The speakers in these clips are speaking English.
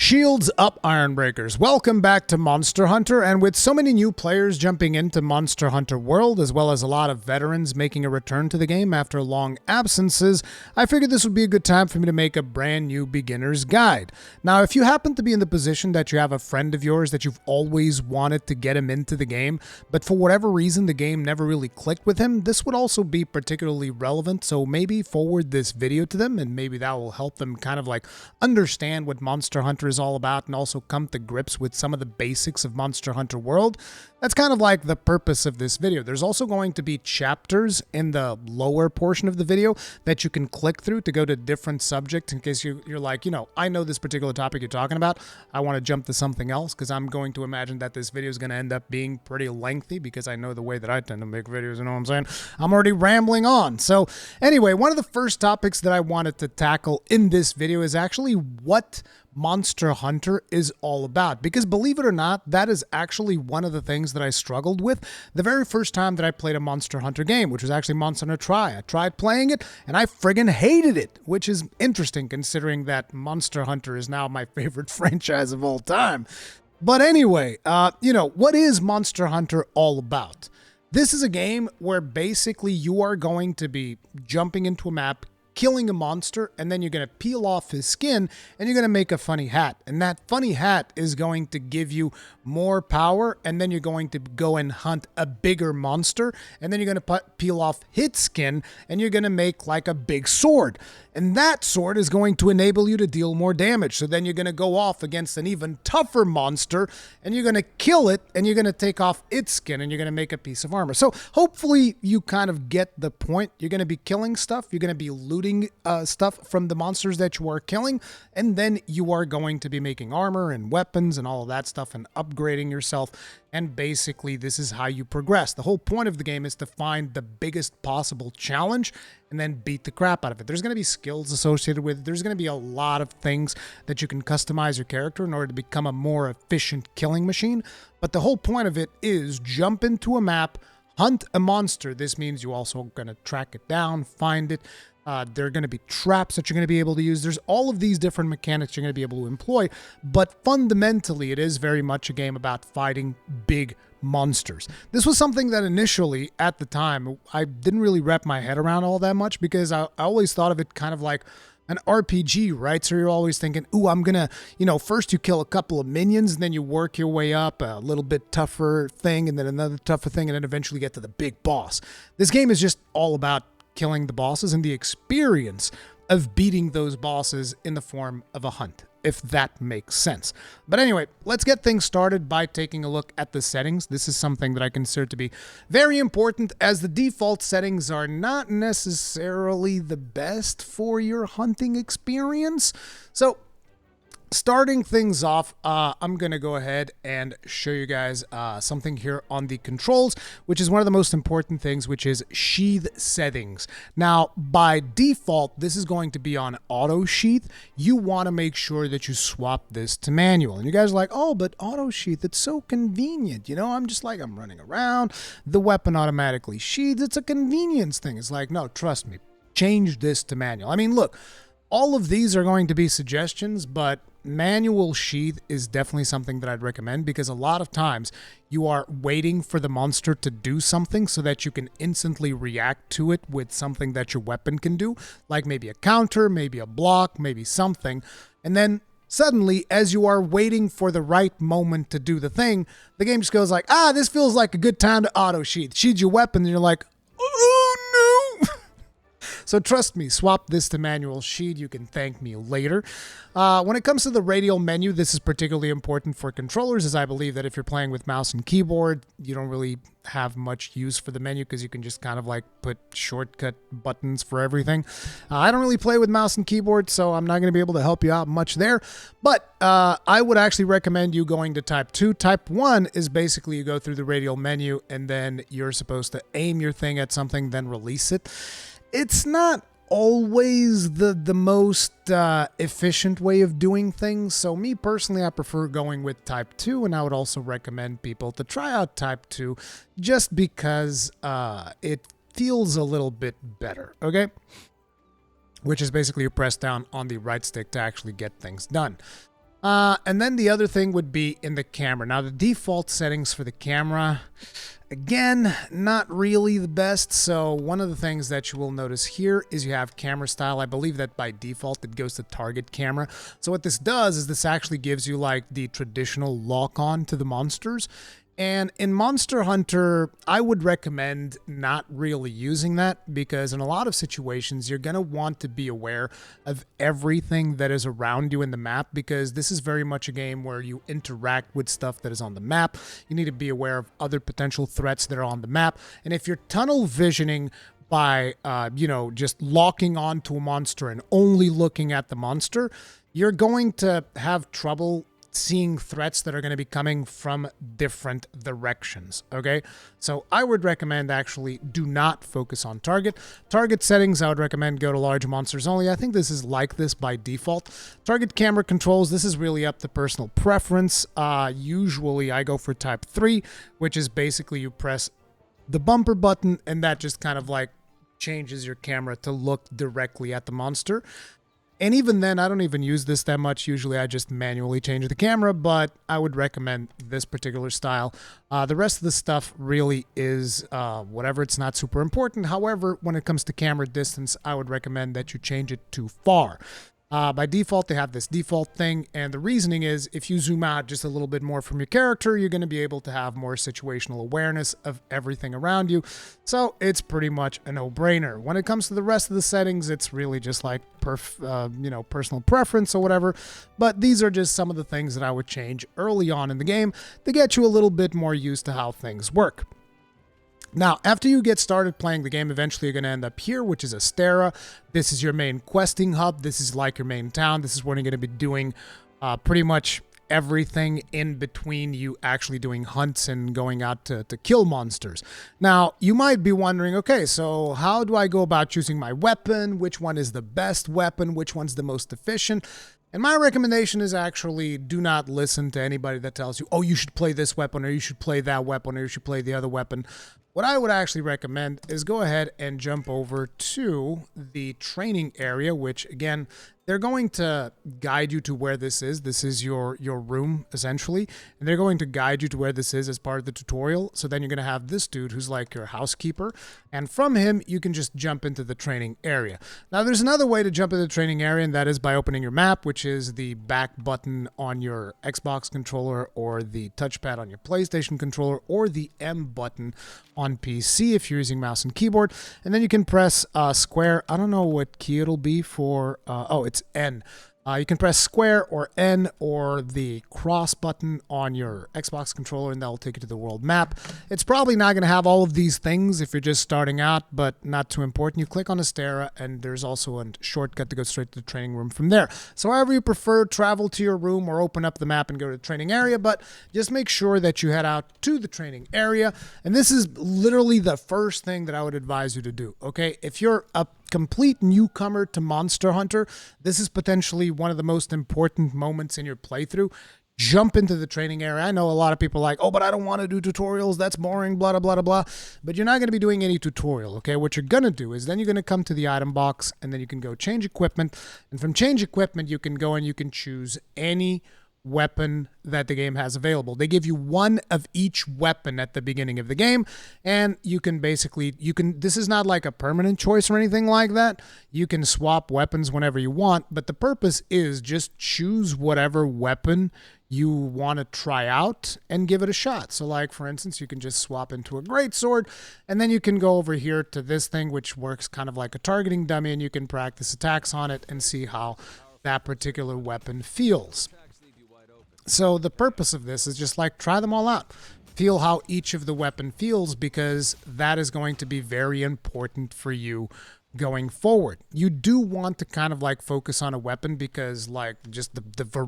Shields up, Ironbreakers. Welcome back to Monster Hunter, and with so many new players jumping into Monster Hunter World, as well as a lot of veterans making a return to the game after long absences, I figured this would be a good time for me to make a brand new beginner's guide. Now, if you happen to be in the position that you have a friend of yours that you've always wanted to get him into the game, but for whatever reason the game never really clicked with him, this would also be particularly relevant, so maybe forward this video to them, and maybe that will help them kind of like understand what Monster Hunter is all about and also come to grips with some of the basics of Monster Hunter World. That's kind of like the purpose of this video. There's also going to be chapters in the lower portion of the video that you can click through to go to different subjects in case you're like, you know, I know this particular topic you're talking about. I want to jump to something else because I'm going to imagine that this video is going to end up being pretty lengthy because I know the way that I tend to make videos, you know what I'm saying? I'm already rambling on. So anyway, one of the first topics that I wanted to tackle in this video is actually what Monster Hunter is all about, because believe it or not, that is actually one of the things that I struggled with the very first time that I played a Monster Hunter game, which was actually Monster Hunter Tri. I tried playing it and I friggin' hated it, which is interesting considering that Monster Hunter is now my favorite franchise of all time. But anyway, you know, what is Monster Hunter all about? This is a game where basically you are going to be jumping into a map, killing a monster, and then you're going to peel off his skin and you're going to make a funny hat. And that funny hat is going to give you more power, and then you're going to go and hunt a bigger monster, and then you're going to peel off his skin and you're going to make like a big sword. And that sword is going to enable you to deal more damage. So then you're going to go off against an even tougher monster and you're going to kill it and you're going to take off its skin and you're going to make a piece of armor. So hopefully you kind of get the point. You're going to be killing stuff. You're going to be looting stuff from the monsters that you are killing. And then you are going to be making armor and weapons and all of that stuff and upgrading yourself. And basically this is how you progress. The whole point of the game is to find the biggest possible challenge and then beat the crap out of it. There's going to be skills associated with it. There's going to be a lot of things that you can customize your character in order to become a more efficient killing machine. But the whole point of it is jump into a map, hunt a monster. This means you also going to track it down, find it. There are going to be traps that you're going to be able to use. There's all of these different mechanics you're going to be able to employ, but fundamentally it is very much a game about fighting big monsters. This was something that initially, at the time, I didn't really wrap my head around all that much because I always thought of it kind of like an RPG, right? So you're always thinking, ooh, I'm gonna, you know, first you kill a couple of minions, and then you work your way up a little bit tougher thing, and then another tougher thing, and then eventually get to the big boss. This game is just all about killing the bosses and the experience of beating those bosses in the form of a hunt, if that makes sense. But anyway, let's get things started by taking a look at the settings. This is something that I consider to be very important, as the default settings are not necessarily the best for your hunting experience. So starting things off, I'm going to go ahead and show you guys something here on the controls, which is one of the most important things, which is sheath settings. Now, by default, this is going to be on auto sheath. You want to make sure that you swap this to manual. And you guys are like, oh, but auto sheath, it's so convenient. You know, I'm running around, the weapon automatically sheathes. It's a convenience thing. It's like, no, trust me, change this to manual. I mean, look, all of these are going to be suggestions, but manual sheath is definitely something that I'd recommend, because a lot of times you are waiting for the monster to do something so that you can instantly react to it with something that your weapon can do, like maybe a counter, maybe a block, maybe something. And then suddenly, as you are waiting for the right moment to do the thing, the game just goes like, this feels like a good time to auto sheath. Sheath your weapon and you're like, oh no. So trust me, swap this to manual sheath. You can thank me later. When it comes to the radial menu, this is particularly important for controllers, as I believe that if you're playing with mouse and keyboard, you don't really have much use for the menu because you can just kind of like put shortcut buttons for everything. I don't really play with mouse and keyboard, so I'm not going to be able to help you out much there. But I would actually recommend you going to type 2. Type 1 is basically you go through the radial menu and then you're supposed to aim your thing at something, then release it. It's not always the most efficient way of doing things. So me personally, I prefer going with type 2, and I would also recommend people to try out type 2 just because it feels a little bit better, okay? Which is basically you press down on the right stick to actually get things done. And then the other thing would be in the camera. Now, the default settings for the camera, again, not really the best. So one of the things that you will notice here is you have camera style. I believe that by default it goes to target camera. So what this does is this actually gives you like the traditional lock on to the monsters. And in Monster Hunter, I would recommend not really using that, because in a lot of situations, you're going to want to be aware of everything that is around you in the map, because this is very much a game where you interact with stuff that is on the map. You need to be aware of other potential threats that are on the map. And if you're tunnel visioning by, just locking onto a monster and only looking at the monster, you're going to have trouble seeing threats that are going to be coming from different directions, okay? So I would recommend actually do not focus on target. Target settings, I would recommend go to large monsters only. I think this is like this by default. Target camera controls, this is really up to personal preference. Usually I go for type 3, which is basically you press the bumper button and that just kind of like changes your camera to look directly at the monster. And even then, I don't even use this that much. Usually I just manually change the camera, but I would recommend this particular style. The rest of the stuff really is whatever. It's not super important. However, when it comes to camera distance, I would recommend that you change it to far. By default, they have this default thing, and the reasoning is if you zoom out just a little bit more from your character, you're going to be able to have more situational awareness of everything around you. So it's pretty much a no-brainer. When it comes to the rest of the settings, it's really just like personal preference or whatever. But these are just some of the things that I would change early on in the game to get you a little bit more used to how things work. Now, after you get started playing the game, eventually you're going to end up here, which is Astera. This is your main questing hub. This is like your main town. This is where you're going to be doing pretty much everything in between you actually doing hunts and going out to kill monsters. Now, you might be wondering, okay, so how do I go about choosing my weapon? Which one is the best weapon? Which one's the most efficient? And my recommendation is actually do not listen to anybody that tells you, oh, you should play this weapon, or you should play that weapon, or you should play the other weapon. What I would actually recommend is go ahead and jump over to the training area, which, again, they're going to guide you to where this is. This is your room, essentially. And they're going to guide you to where this is as part of the tutorial. So then you're going to have this dude who's like your housekeeper. And from him, you can just jump into the training area. Now, there's another way to jump into the training area, and that is by opening your map, which is the back button on your Xbox controller, or the touchpad on your PlayStation controller, or the M button on PC if you're using mouse and keyboard. And then you can press square. I don't know what key it'll be for. It's N. You can press square or N or the cross button on your Xbox controller, and that will take you to the world map. It's probably not going to have all of these things if you're just starting out, but not too important. You click on Astera, and there's also a shortcut to go straight to the training room from there. So however you prefer, travel to your room or open up the map and go to the training area, but just make sure that you head out to the training area. And this is literally the first thing that I would advise you to do, okay? If you're a complete newcomer to Monster Hunter, this is potentially one of the most important moments in your playthrough. Jump into the training area. I know a lot of people are like, oh, but I don't want to do tutorials. That's boring, blah, blah, blah, blah. But you're not going to be doing any tutorial, okay? What you're going to do is then you're going to come to the item box, and then you can go change equipment. And from change equipment, you can go and you can choose any weapon that the game has available. They give you one of each weapon at the beginning of the game, and you can basically, this is not like a permanent choice or anything like that. You can swap weapons whenever you want, but the purpose is just choose whatever weapon you want to try out and give it a shot. So like, for instance, you can just swap into a greatsword, and then you can go over here to this thing, which works kind of like a targeting dummy, and you can practice attacks on it and see how that particular weapon feels. So the purpose of this is just like try them all out. Feel how each of the weapon feels, because that is going to be very important for you going forward. You do want to kind of like focus on a weapon, because like just the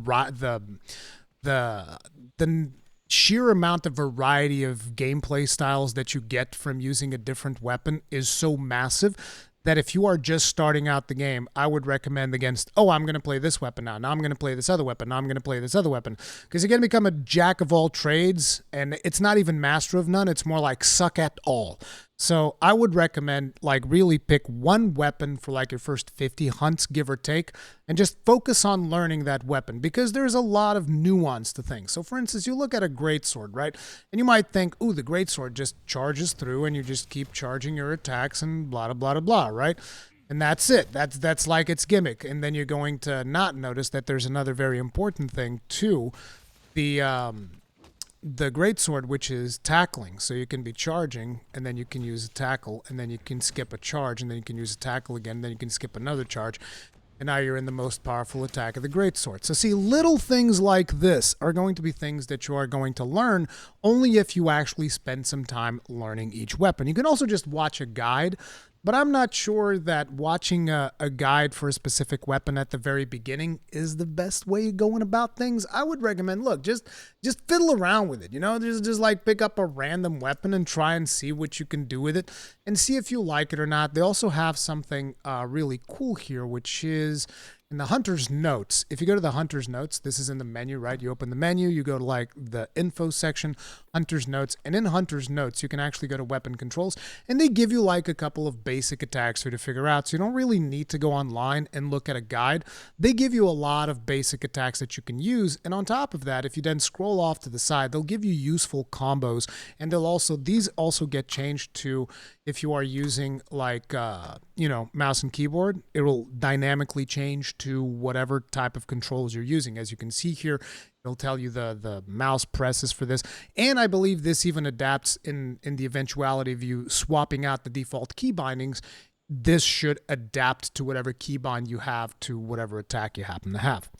sheer amount of variety of gameplay styles that you get from using a different weapon is so massive that if you are just starting out the game, I would recommend against, oh, I'm going to play this weapon now. Now I'm going to play this other weapon. Now I'm going to play this other weapon. Because you're going to become a jack of all trades, and it's not even master of none. It's more like suck at all. So I would recommend like really pick one weapon for like your first 50 hunts, give or take, and just focus on learning that weapon because there's a lot of nuance to things. So for instance, you look at a greatsword, right? And you might think, ooh, the greatsword just charges through and you just keep charging your attacks and blah, blah, blah, blah, right? And that's it. That's like its gimmick. And then you're going to not notice that there's another very important thing too. The greatsword, which is tackling. So you can be charging, and then you can use a tackle, and then you can skip a charge, and then you can use a tackle again, and then you can skip another charge. And now you're in the most powerful attack of the greatsword. So see, little things like this are going to be things that you are going to learn only if you actually spend some time learning each weapon. You can also just watch a guide, but I'm not sure that watching a guide for a specific weapon at the very beginning is the best way of going about things. I would recommend, look, just fiddle around with it, you know, just like pick up a random weapon and try and see what you can do with it and see if you like it or not. They also have something really cool here, which is in the Hunter's Notes. If you go to the Hunter's Notes, this is in the menu, right? You open the menu, you go to like the info section, Hunter's Notes, and in Hunter's Notes, you can actually go to weapon controls, and they give you like a couple of basic attacks for you to figure out. So you don't really need to go online and look at a guide. They give you a lot of basic attacks that you can use. And on top of that, if you then scroll off to the side, they'll give you useful combos, and these also get changed to if you are using like, mouse and keyboard, it will dynamically change to whatever type of controls you're using. As you can see here, it'll tell you the mouse presses for this. And I believe this even adapts in the eventuality of you swapping out the default key bindings. This should adapt to whatever keybind you have to whatever attack you happen to have.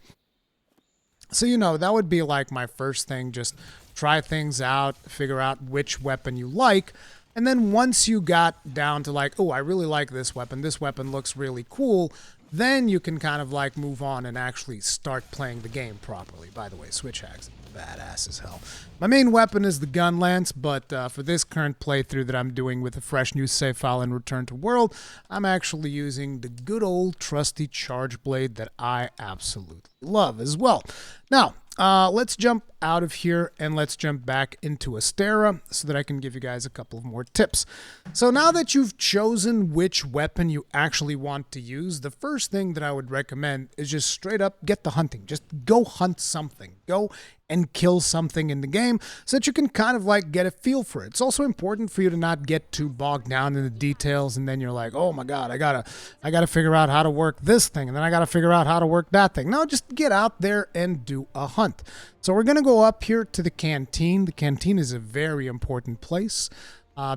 So, that would be like my first thing. Just try things out, figure out which weapon you like. And then once you got down to like, oh, I really like this weapon looks really cool, then you can kind of like move on and actually start playing the game properly. By the way, switch hacks, badass as hell. My main weapon is the gun lance, but for this current playthrough that I'm doing with a fresh new save file and return to world, I'm actually using the good old trusty charge blade that I absolutely love as well. Now, let's jump out of here and let's jump back into Astera so that I can give you guys a couple of more tips. So now that you've chosen which weapon you actually want to use, the first thing that I would recommend is just straight up get the hunting. Just go hunt something. Go and kill something in the game so that you can kind of like get a feel for it. It's also important for you to not get too bogged down in the details and then you're like, oh my God, I gotta figure out how to work this thing and then I gotta figure out how to work that thing. No, just get out there and do a hunt. So we're gonna go up here to the Canteen. The Canteen is a very important place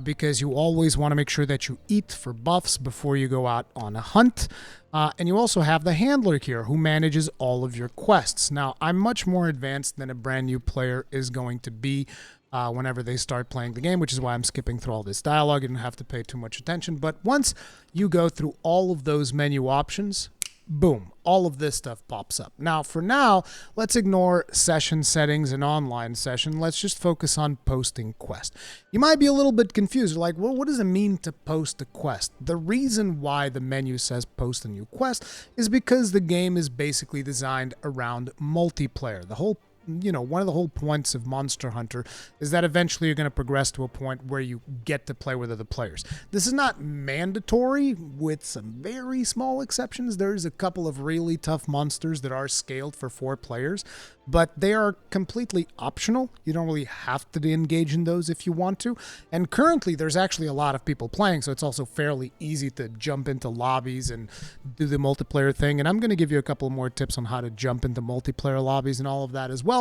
because you always want to make sure that you eat for buffs before you go out on a hunt. And you also have the handler here who manages all of your quests. Now, I'm much more advanced than a brand new player is going to be whenever they start playing the game, which is why I'm skipping through all this dialogue. You don't have to pay too much attention. But once you go through all of those menu options, boom, all of this stuff pops up. Now, for now, let's ignore session settings and online session. Let's just focus on posting quest. You might be a little bit confused. You're like, well, what does it mean to post a quest? The reason why the menu says post a new quest is because the game is basically designed around multiplayer. The whole one of the whole points of Monster Hunter is that eventually you're going to progress to a point where you get to play with other players. This is not mandatory, with some very small exceptions. There's a couple of really tough monsters that are scaled for 4 players, but they are completely optional. You don't really have to engage in those if you want to. And currently, there's actually a lot of people playing, so it's also fairly easy to jump into lobbies and do the multiplayer thing. And I'm going to give you a couple more tips on how to jump into multiplayer lobbies and all of that as well.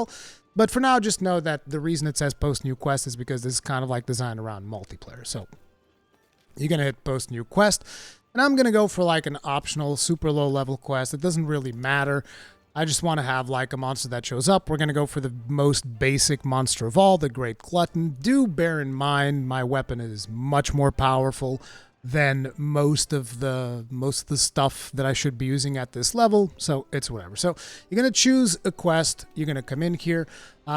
But for now, just know that the reason it says post new quest is because this is kind of like designed around multiplayer. So you're going to hit post new quest, and I'm going to go for like an optional super low level quest. It doesn't really matter. I just want to have like a monster that shows up. We're going to go for the most basic monster of all, the Great Glutton. Do bear in mind my weapon is much more powerful than most of the stuff that I should be using at this level, so it's whatever. So you're going to choose a quest. You're going to come in here.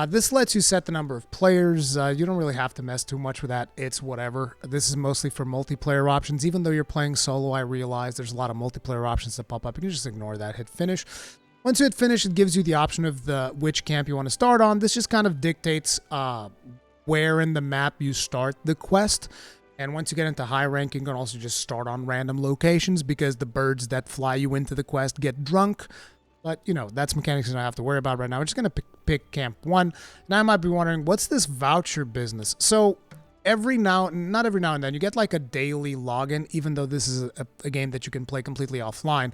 This lets you set the number of players. You don't really have to mess too much with that. It's whatever. This is mostly for multiplayer options. Even though you're playing solo, I realize there's a lot of multiplayer options that pop up. You can just ignore that. Hit finish. Once you hit finish, it gives you the option of which camp you want to start on. This just kind of dictates where in the map you start the quest. And once you get into high rank, you can also just start on random locations because the birds that fly you into the quest get drunk. But, you know, that's mechanics I don't have to worry about right now. We're just going to pick Camp 1. Now I might be wondering, what's this voucher business? So not every now and then, you get like a daily login, even though this is a game that you can play completely offline.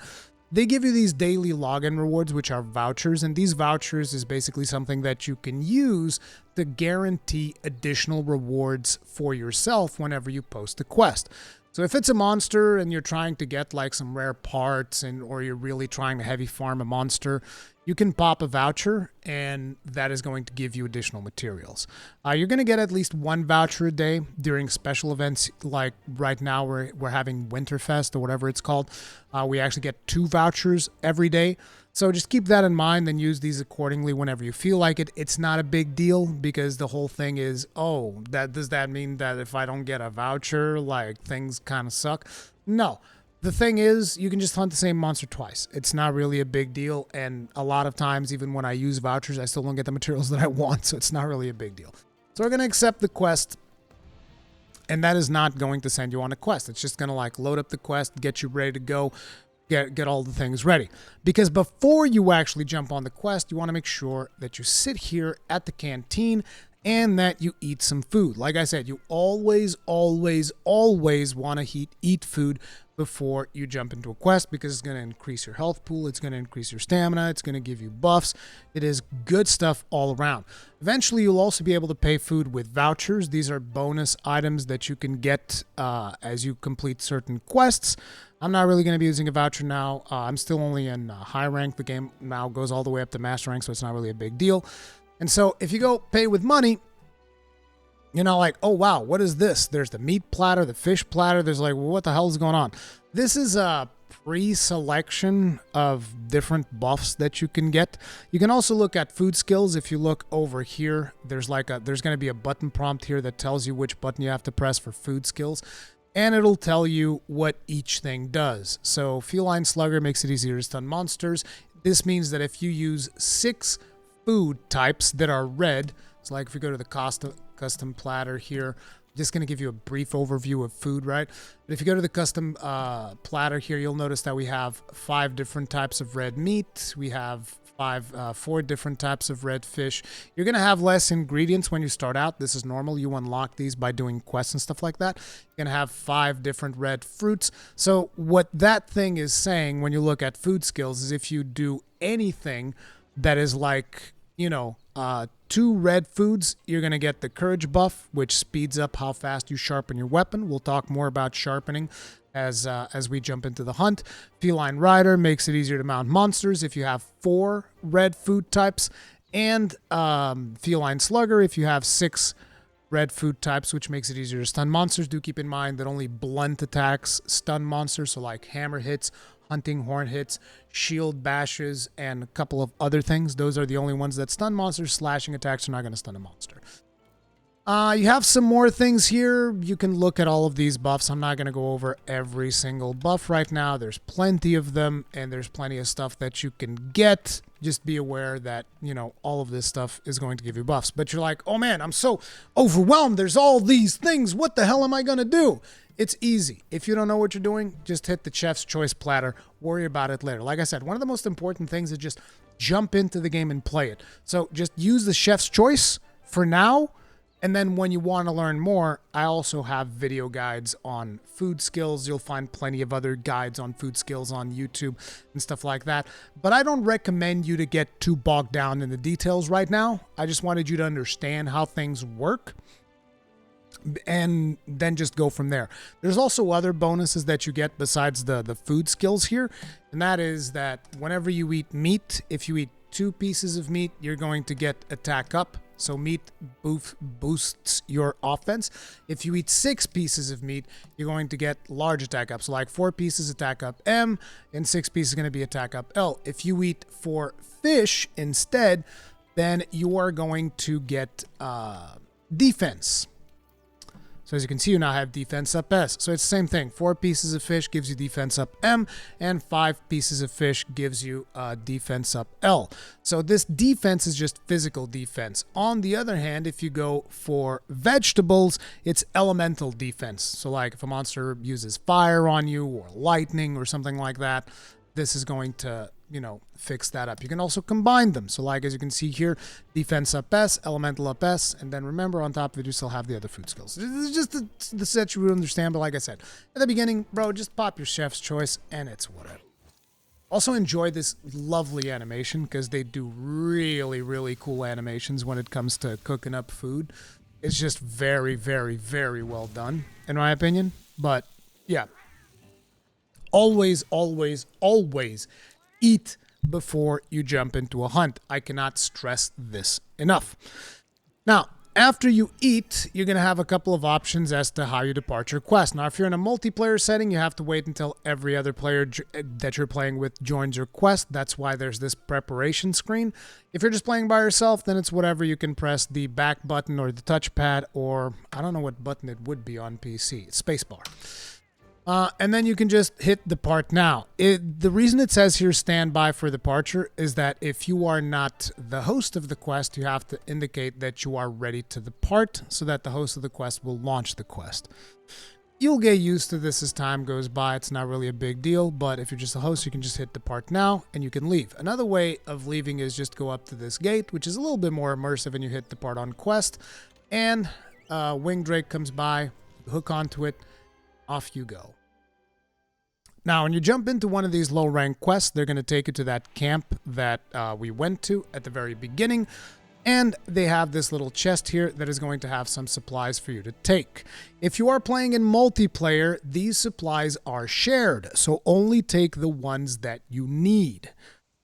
They give you these daily login rewards, which are vouchers, and these vouchers is basically something that you can use to guarantee additional rewards for yourself whenever you post a quest. So if it's a monster and you're trying to get like some rare parts or you're really trying to heavy farm a monster, you can pop a voucher and that is going to give you additional materials. You're going to get at least one voucher a day during special events. Like right now we're having Winterfest or whatever it's called. We actually get 2 vouchers every day. So just keep that in mind and use these accordingly whenever you feel like it. It's not a big deal because the whole thing is, oh, does that mean that if I don't get a voucher, like things kind of suck? No. The thing is, you can just hunt the same monster twice. It's not really a big deal, and a lot of times, even when I use vouchers, I still don't get the materials that I want, so it's not really a big deal. So we're going to accept the quest, and that is not going to send you on a quest. It's just going to like load up the quest, get you ready to go, get all the things ready. Because before you actually jump on the quest, you want to make sure that you sit here at the canteen and that you eat some food. Like I said, you always want to eat food before you jump into a quest because it's going to increase your health pool, it's going to increase your stamina, it's going to give you buffs. It is good stuff all around. Eventually, you'll also be able to pay food with vouchers. These are bonus items that you can get as you complete certain quests. I'm not really going to be using a voucher now. I'm still only in high rank. The game now goes all the way up to master rank, so it's not really a big deal. And so if you go pay with money, you're not like, oh, wow, what is this? There's the meat platter, the fish platter. There's like, well, what the hell is going on? This is a pre-selection of different buffs that you can get. You can also look at food skills. If you look over here, there's going to be a button prompt here that tells you which button you have to press for food skills. And it'll tell you what each thing does. So Feline Slugger makes it easier to stun monsters. This means that if you use 6 food types that are red, so like if you go to the custom platter here, I'm just going to give you a brief overview of food, right? But if you go to the custom platter here, you'll notice that we have 5 different types of red meat. We have 4 different types of red fish. You're going to have less ingredients when you start out. This is normal. You unlock these by doing quests and stuff like that. You're going to have 5 different red fruits. So what that thing is saying when you look at food skills is if you do anything that is like, 2 red foods, you're going to get the courage buff, which speeds up how fast you sharpen your weapon. We'll talk more about sharpening as we jump into the hunt. Feline Rider makes it easier to mount monsters if you have 4 red food types, and Feline Slugger if you have 6 red food types, which makes it easier to stun monsters. Do keep in mind that only blunt attacks stun monsters, so like hammer hits, hunting horn hits, shield bashes, and a couple of other things. Those are the only ones that stun monsters. Slashing attacks are not going to stun a monster. You have some more things here. You can look at all of these buffs. I'm not going to go over every single buff right now. There's plenty of them, and there's plenty of stuff that you can get. Just be aware that, all of this stuff is going to give you buffs. But you're like, oh man, I'm so overwhelmed. There's all these things. What the hell am I going to do? It's easy. If you don't know what you're doing, just hit the Chef's Choice platter. Worry about it later. Like I said, one of the most important things is just jump into the game and play it. So just use the Chef's Choice for now. And then when you want to learn more, I also have video guides on food skills. You'll find plenty of other guides on food skills on YouTube and stuff like that. But I don't recommend you to get too bogged down in the details right now. I just wanted you to understand how things work and then just go from there. There's also other bonuses that you get besides the food skills here. And that is that whenever you eat meat, if you eat 2 pieces of meat, you're going to get attack up. So meat boosts your offense. If you eat 6 pieces of meat, you're going to get large attack up. So like 4 pieces attack up M, and 6 pieces is going to be attack up L. If you eat 4 fish instead, then you are going to get defense. So as you can see, you now have defense up S. So it's the same thing. 4 pieces of fish gives you defense up M, and 5 pieces of fish gives you defense up L. So this defense is just physical defense. On the other hand, if you go for vegetables, it's elemental defense. So like if a monster uses fire on you or lightning or something like that, this is going to, you know, fix that up. You can also combine them. So like as you can see here, defense up S, elemental up S, and then remember on top of it you still have the other food skills. This is just the set you would understand, but like I said, at the beginning, bro, just pop your chef's choice and it's whatever. Also enjoy this lovely animation because they do really, really cool animations when it comes to cooking up food. It's just very, very, very well done, in my opinion. But yeah, always, always, always eat before you jump into a hunt. I cannot stress this enough. Now, after you eat, you're going to have a couple of options as to how you depart your quest. Now, if you're in a multiplayer setting, you have to wait until every other player that you're playing with joins your quest. That's why there's this preparation screen. If you're just playing by yourself, then it's whatever. You can press the back button or the touchpad, or I don't know what button it would be on PC. It's spacebar. And then you can just hit depart now. The reason it says here standby for departure is that if you are not the host of the quest, you have to indicate that you are ready to depart so that the host of the quest will launch the quest. You'll get used to this as time goes by. It's not really a big deal, but if you're just a host, you can just hit depart now and you can leave. Another way of leaving is just go up to this gate, which is a little bit more immersive, and you hit depart on quest, and Wing Drake comes by, hook onto it, off you go. Now, when you jump into one of these low-rank quests, they're going to take you to that camp that we went to at the very beginning, and they have this little chest here that is going to have some supplies for you to take. If you are playing in multiplayer, these supplies are shared, so only take the ones that you need.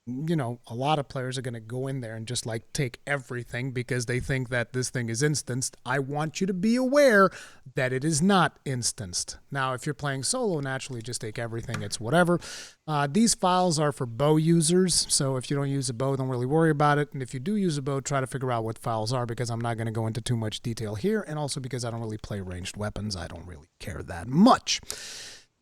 You know, a lot of players are going to go in there and just like take everything because they think that this thing is instanced. I want you to be aware that it is not instanced. Now, if you're playing solo, naturally just take everything. It's whatever. These files are for bow users, so if you don't use a bow, don't really worry about it. And if you do use a bow, try to figure out what files are, because I'm not going to go into too much detail here, and also because I don't really play ranged weapons. I don't really care that much.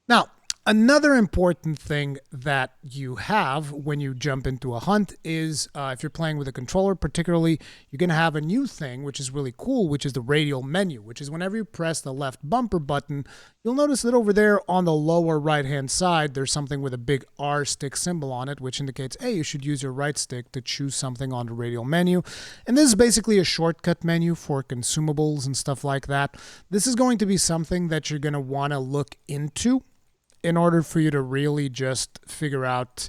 Now, another important thing that you have when you jump into a hunt is if you're playing with a controller particularly, you're going to have a new thing, which is really cool, which is the Radial menu, which is whenever you press the left bumper button, you'll notice that over there on the lower right-hand side, there's something with a big R stick symbol on it, which indicates, hey, you should use your right stick to choose something on the Radial menu. And this is basically a shortcut menu for consumables and stuff like that. This is going to be something that you're going to want to look into in order for you to really just figure out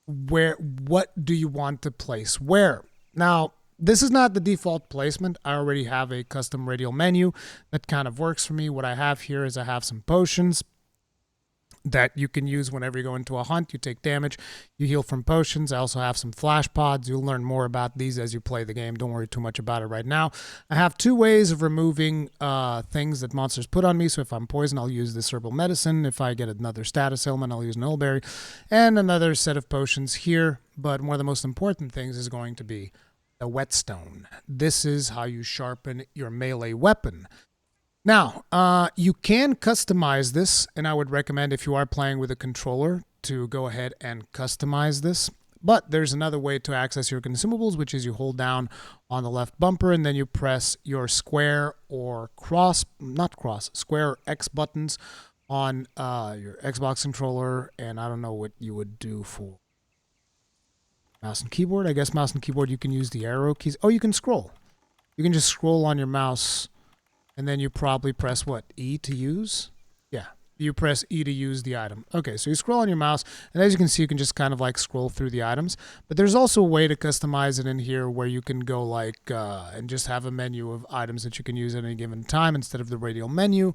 what do you want to place where. Now, this is not the default placement. I already have a custom Radial menu that kind of works for me. What I have here is I have some potions that you can use whenever you go into a hunt. You take damage, you heal from potions. I also have some flash pods. You'll learn more about these as you play the game. Don't worry too much about it right now. I have 2 ways of removing things that monsters put on me. So if I'm poisoned, I'll use this herbal medicine. If I get another status ailment, I'll use an Nullberry. And another set of potions here. But one of the most important things is going to be the whetstone. This is how you sharpen your melee weapon. Now, you can customize this, and I would recommend if you are playing with a controller to go ahead and customize this. But there's another way to access your consumables, which is you hold down on the left bumper and then you press your square or square or X buttons on your Xbox controller, and I don't know what you would do for mouse and keyboard. I guess mouse and keyboard you can use the arrow keys. Oh, you can scroll. You can just scroll on your mouse. And then you probably press what? E to use? Yeah, you press E to use the item. Okay, so you scroll on your mouse, and as you can see, you can just kind of like scroll through the items. But there's also a way to customize it in here where you can go like and just have a menu of items that you can use at any given time instead of the Radial menu.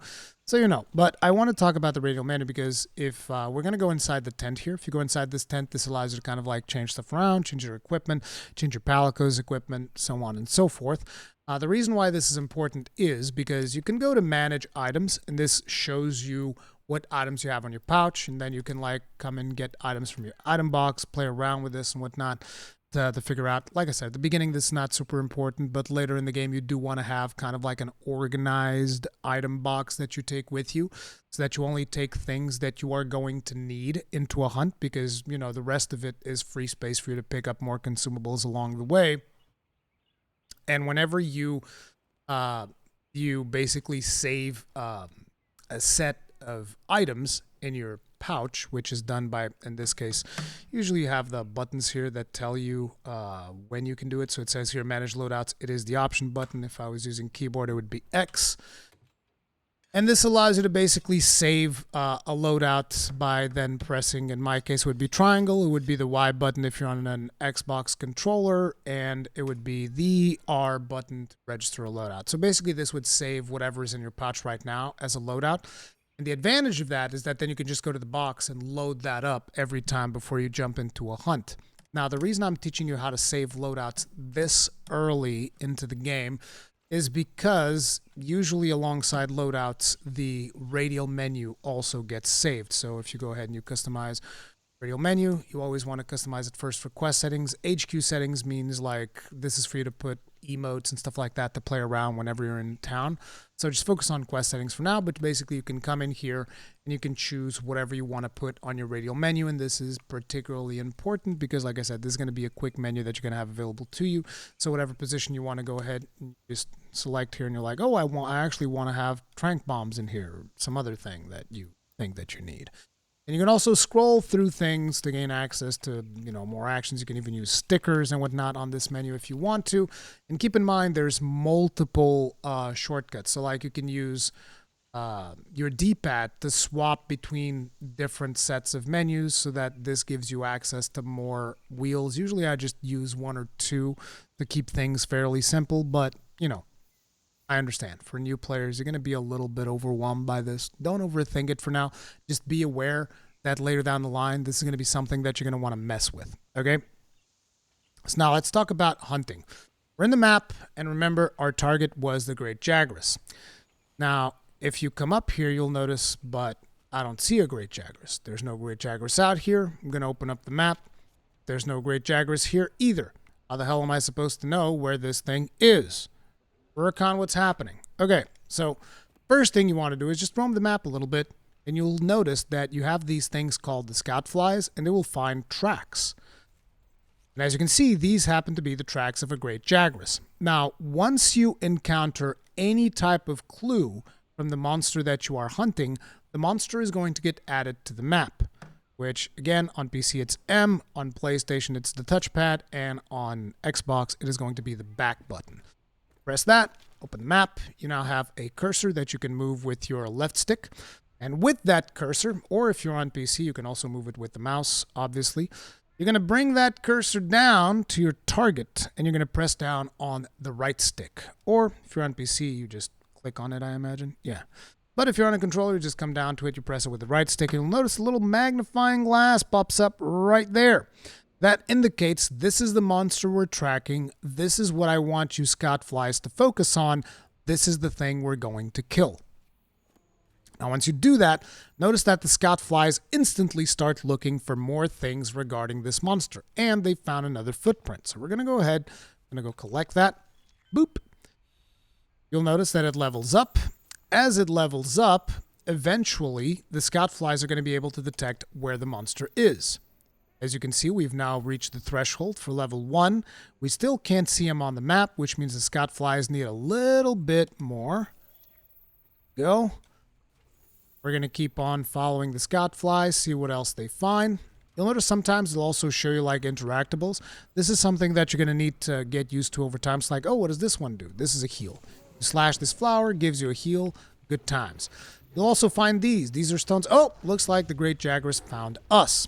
So you know, but I want to talk about the Radial menu because if we're going to go inside the tent here, if you go inside this tent, this allows you to kind of like change stuff around, change your equipment, change your Palico's equipment, so on and so forth. The reason why this is important is because you can go to manage items, and this shows you what items you have on your pouch, and then you can like come and get items from your item box, play around with this and whatnot. to figure out. Like I said, at the beginning, this is not super important, but later in the game, you do want to have kind of like an organized item box that you take with you so that you only take things that you are going to need into a hunt because, you know, the rest of it is free space for you to pick up more consumables along the way. And whenever you basically save a set of items in your pouch, which is done by, in this case, usually you have the buttons here that tell you when you can do it. So it says here, manage loadouts. It is the option button. If I was using keyboard, it would be X. And this allows you to basically save a loadout by then pressing, in my case, it would be triangle. It would be the Y button if you're on an Xbox controller, and it would be the R button to register a loadout. So basically, this would save whatever is in your pouch right now as a loadout. And the advantage of that is that then you can just go to the box and load that up every time before you jump into a hunt. Now, the reason I'm teaching you how to save loadouts this early into the game is because usually alongside loadouts, the radial menu also gets saved. So if you go ahead and you customize radial menu, you always want to customize it first for quest settings. HQ settings means like this is for you to put emotes and stuff like that to play around whenever you're in town. So just focus on quest settings for now, but basically you can come in here and you can choose whatever you want to put on your radial menu. And this is particularly important because, like I said, this is going to be a quick menu that you're going to have available to you. So whatever position you want to go ahead and just select here and you're like, oh, I actually want to have trank bombs in here, or some other thing that you think that you need. And you can also scroll through things to gain access to, you know, more actions. You can even use stickers and whatnot on this menu if you want to. And keep in mind, there's multiple shortcuts. So like you can use your D-pad to swap between different sets of menus so that this gives you access to more wheels. Usually I just use one or two to keep things fairly simple, but, you know, I understand. For new players, you're going to be a little bit overwhelmed by this. Don't overthink it for now. Just be aware that later down the line, this is going to be something that you're going to want to mess with, okay? So now let's talk about hunting. We're in the map, and remember, our target was the Great Jagras. Now, if you come up here, you'll notice, but I don't see a Great Jagras. There's no Great Jagras out here. I'm going to open up the map. There's no Great Jagras here either. How the hell am I supposed to know where this thing is? Rurikhan, what's happening? Okay, so first thing you want to do is just roam the map a little bit, and you'll notice that you have these things called the Scoutflies, and they will find tracks. And as you can see, these happen to be the tracks of a Great Jagras. Now, once you encounter any type of clue from the monster that you are hunting, the monster is going to get added to the map, which, again, on PC it's M, on PlayStation it's the touchpad, and on Xbox it is going to be the back button. Press that, open the map. You now have a cursor that you can move with your left stick. And with that cursor, or if you're on PC, you can also move it with the mouse, obviously. You're going to bring that cursor down to your target, and you're going to press down on the right stick. Or if you're on PC, you just click on it, I imagine. Yeah. But if you're on a controller, you just come down to it, you press it with the right stick, and you'll notice a little magnifying glass pops up right there. That indicates this is the monster we're tracking. This is what I want you Scoutflies to focus on. This is the thing we're going to kill. Now, once you do that, notice that the Scoutflies instantly start looking for more things regarding this monster. And they found another footprint. So we're going to go ahead, I'm going to go collect that. Boop. You'll notice that it levels up. As it levels up, eventually the Scoutflies are going to be able to detect where the monster is. As you can see, we've now reached the threshold for level 1. We still can't see him on the map, which means the Scoutflies need a little bit more. Go. We're going to keep on following the Scoutflies, see what else they find. You'll notice sometimes they'll also show you like interactables. This is something that you're going to need to get used to over time. It's like, oh, what does this one do? This is a heal. You slash this flower, gives you a heal. Good times. You'll also find these. These are stones. Oh, looks like the Great Jagras found us.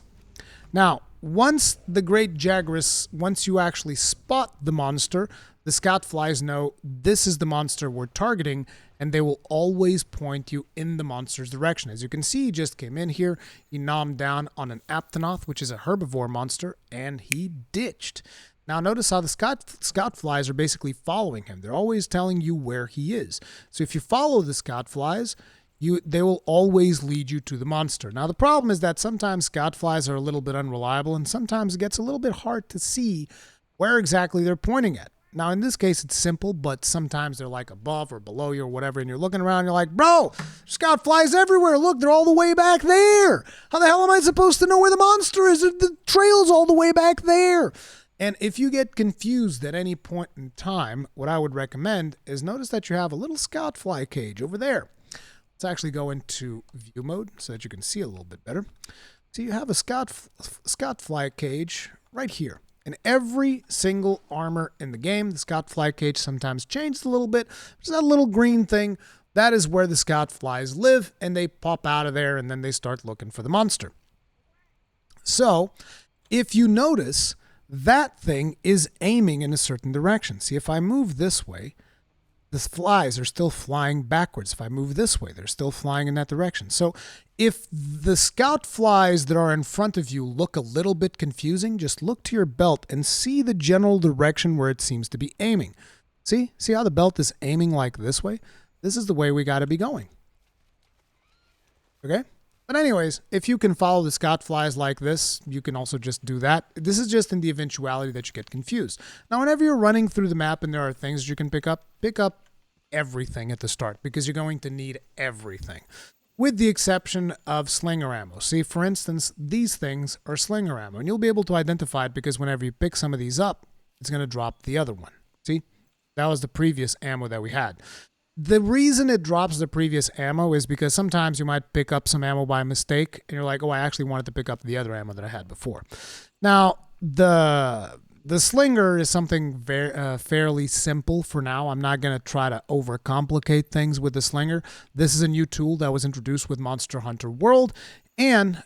Now, once you actually spot the monster, the Scoutflies know this is the monster we're targeting, and they will always point you in the monster's direction. As you can see, he just came in here, he nommed down on an Aptonoth, which is a herbivore monster, and he ditched. Now, notice how the Scoutflies are basically following him. They're always telling you where he is. So if you follow the Scoutflies, they will always lead you to the monster. Now, the problem is that sometimes Scoutflies are a little bit unreliable, and sometimes it gets a little bit hard to see where exactly they're pointing at. Now, in this case, it's simple, but sometimes they're like above or below you or whatever, and you're looking around and you're like, bro, Scoutflies everywhere. Look, they're all the way back there. How the hell am I supposed to know where the monster is? The trail's all the way back there. And if you get confused at any point in time, what I would recommend is notice that you have a little Scoutfly cage over there. Let's actually go into view mode so that you can see a little bit better. So you have a Scoutfly cage right here. In every single armor in the game, the Scoutfly cage sometimes changes a little bit. There's that little green thing. That is where the Scoutflies live, and they pop out of there, and then they start looking for the monster. So, if you notice, that thing is aiming in a certain direction. See, if I move this way, the flies are still flying backwards. If I move this way, they're still flying in that direction. So if the Scoutflies that are in front of you look a little bit confusing, just look to your belt and see the general direction where it seems to be aiming. See how the belt is aiming like this way? This is the way we got to be going. Okay? But anyways, if you can follow the Scoutflies like this, you can also just do that. This is just in the eventuality that you get confused. Now, whenever you're running through the map and there are things you can pick up everything at the start because you're going to need everything. With the exception of Slinger ammo. See, for instance, these things are Slinger ammo, and you'll be able to identify it because whenever you pick some of these up, it's going to drop the other one. See, that was the previous ammo that we had. The reason it drops the previous ammo is because sometimes you might pick up some ammo by mistake, and you're like, oh, I actually wanted to pick up the other ammo that I had before. Now, the Slinger is something fairly simple for now. I'm not going to try to overcomplicate things with the Slinger. This is a new tool that was introduced with Monster Hunter World. And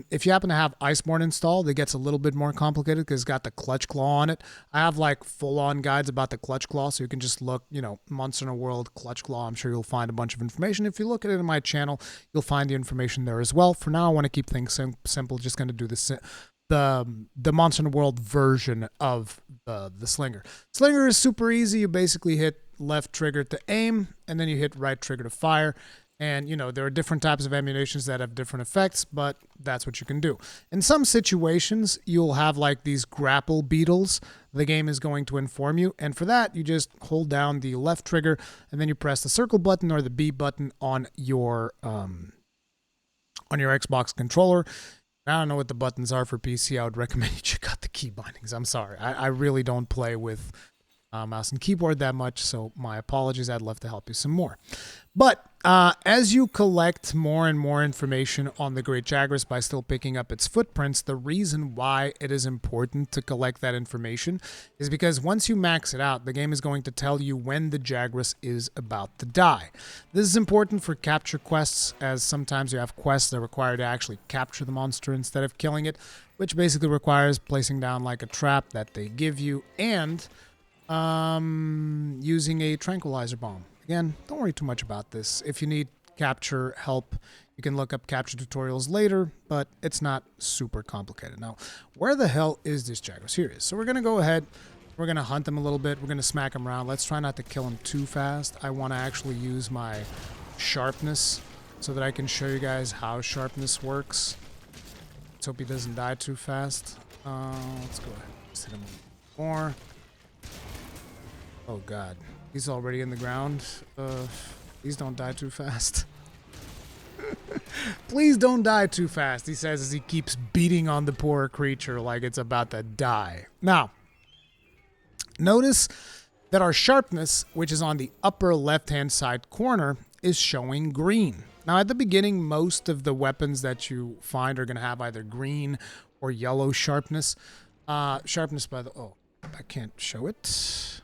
if you happen to have Iceborne installed, it gets a little bit more complicated because it's got the clutch claw on it. I have like full-on guides about the clutch claw, so you can just look, Monster Hunter World clutch claw. I'm sure you'll find a bunch of information. If you look at it in my channel, you'll find the information there as well. For now, I want to keep things simple. Just going to do the Monster Hunter World version of the Slinger. Slinger is super easy. You basically hit left trigger to aim, and then you hit right trigger to fire. And, there are different types of ammunitions that have different effects, but that's what you can do. In some situations, you'll have like these grapple beetles. The game is going to inform you. And for that, you just hold down the left trigger, and then you press the circle button or the B button on your Xbox controller. I don't know what the buttons are for PC. I would recommend you check out the key bindings. I'm sorry. I really don't play with mouse and keyboard that much, so my apologies. I'd love to help you some more. But as you collect more and more information on the Great Jagras by still picking up its footprints, the reason why it is important to collect that information is because once you max it out, the game is going to tell you when the Jagras is about to die. This is important for capture quests, as sometimes you have quests that require to actually capture the monster instead of killing it, which basically requires placing down like a trap that they give you and using a tranquilizer bomb. Again, don't worry too much about this. If you need capture help, you can look up capture tutorials later, but it's not super complicated. Now, where the hell is this Jagras? Here it is. So we're going to go ahead. We're going to hunt him a little bit. We're going to smack him around. Let's try not to kill him too fast. I want to actually use my Sharpness so that I can show you guys how Sharpness works. Let's hope he doesn't die too fast. Let's go ahead. Let's hit him a little more. Oh, God. He's already in the ground. Please don't die too fast. Please don't die too fast, he says as he keeps beating on the poor creature like it's about to die. Now, notice that our Sharpness, which is on the upper left-hand side corner, is showing green. Now, at the beginning, most of the weapons that you find are going to have either green or yellow Sharpness. Sharpness by the... Oh, I can't show it.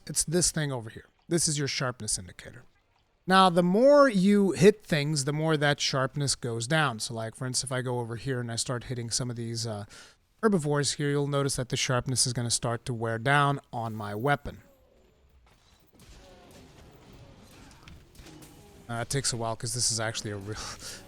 It's this thing over here. This is your Sharpness indicator. Now, the more you hit things, the more that Sharpness goes down. So, like, for instance, if I go over here and I start hitting some of these herbivores here, you'll notice that the Sharpness is going to start to wear down on my weapon. It takes a while because this is actually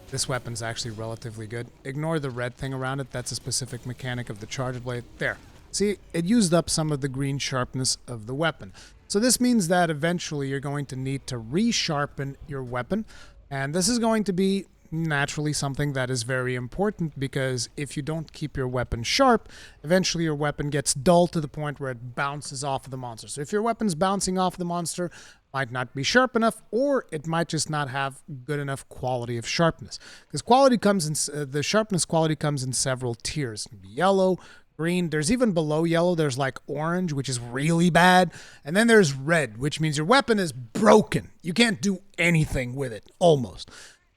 this weapon's actually relatively good. Ignore the red thing around it. That's a specific mechanic of the charge blade. There. See, it used up some of the green Sharpness of the weapon. So this means that eventually you're going to need to resharpen your weapon. And this is going to be naturally something that is very important, because if you don't keep your weapon sharp, eventually your weapon gets dull to the point where it bounces off of the monster. So if your weapon's bouncing off the monster, might not be sharp enough, or it might just not have good enough quality of sharpness. Because quality comes in, the sharpness quality comes in several tiers. It can be yellow, green. There's even below yellow, there's like orange, which is really bad. And then there's red, which means your weapon is broken. You can't do anything with it, almost.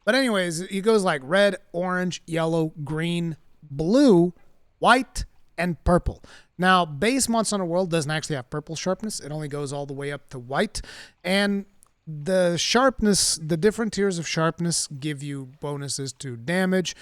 But anyways, it goes like red, orange, yellow, green, blue, white, and purple. Now, base Monster Hunter World doesn't actually have purple sharpness. It only goes all the way up to white. And the sharpness, the different tiers of sharpness give you bonuses to damage,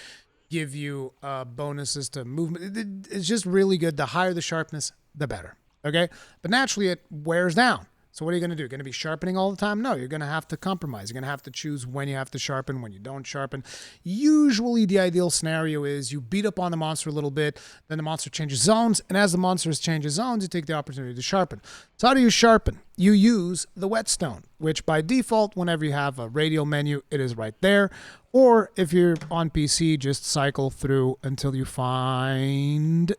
give you bonuses to movement. It's just really good. The higher the sharpness, the better. Okay? But naturally, it wears down. So what are you going to do? You're going to be sharpening all the time? No, you're going to have to compromise. You're going to have to choose when you have to sharpen, when you don't sharpen. Usually the ideal scenario is you beat up on the monster a little bit, then the monster changes zones, and as the monsters changes zones, you take the opportunity to sharpen. So how do you sharpen? You use the whetstone, which by default, whenever you have a radial menu, it is right there. Or if you're on PC, just cycle through until you find,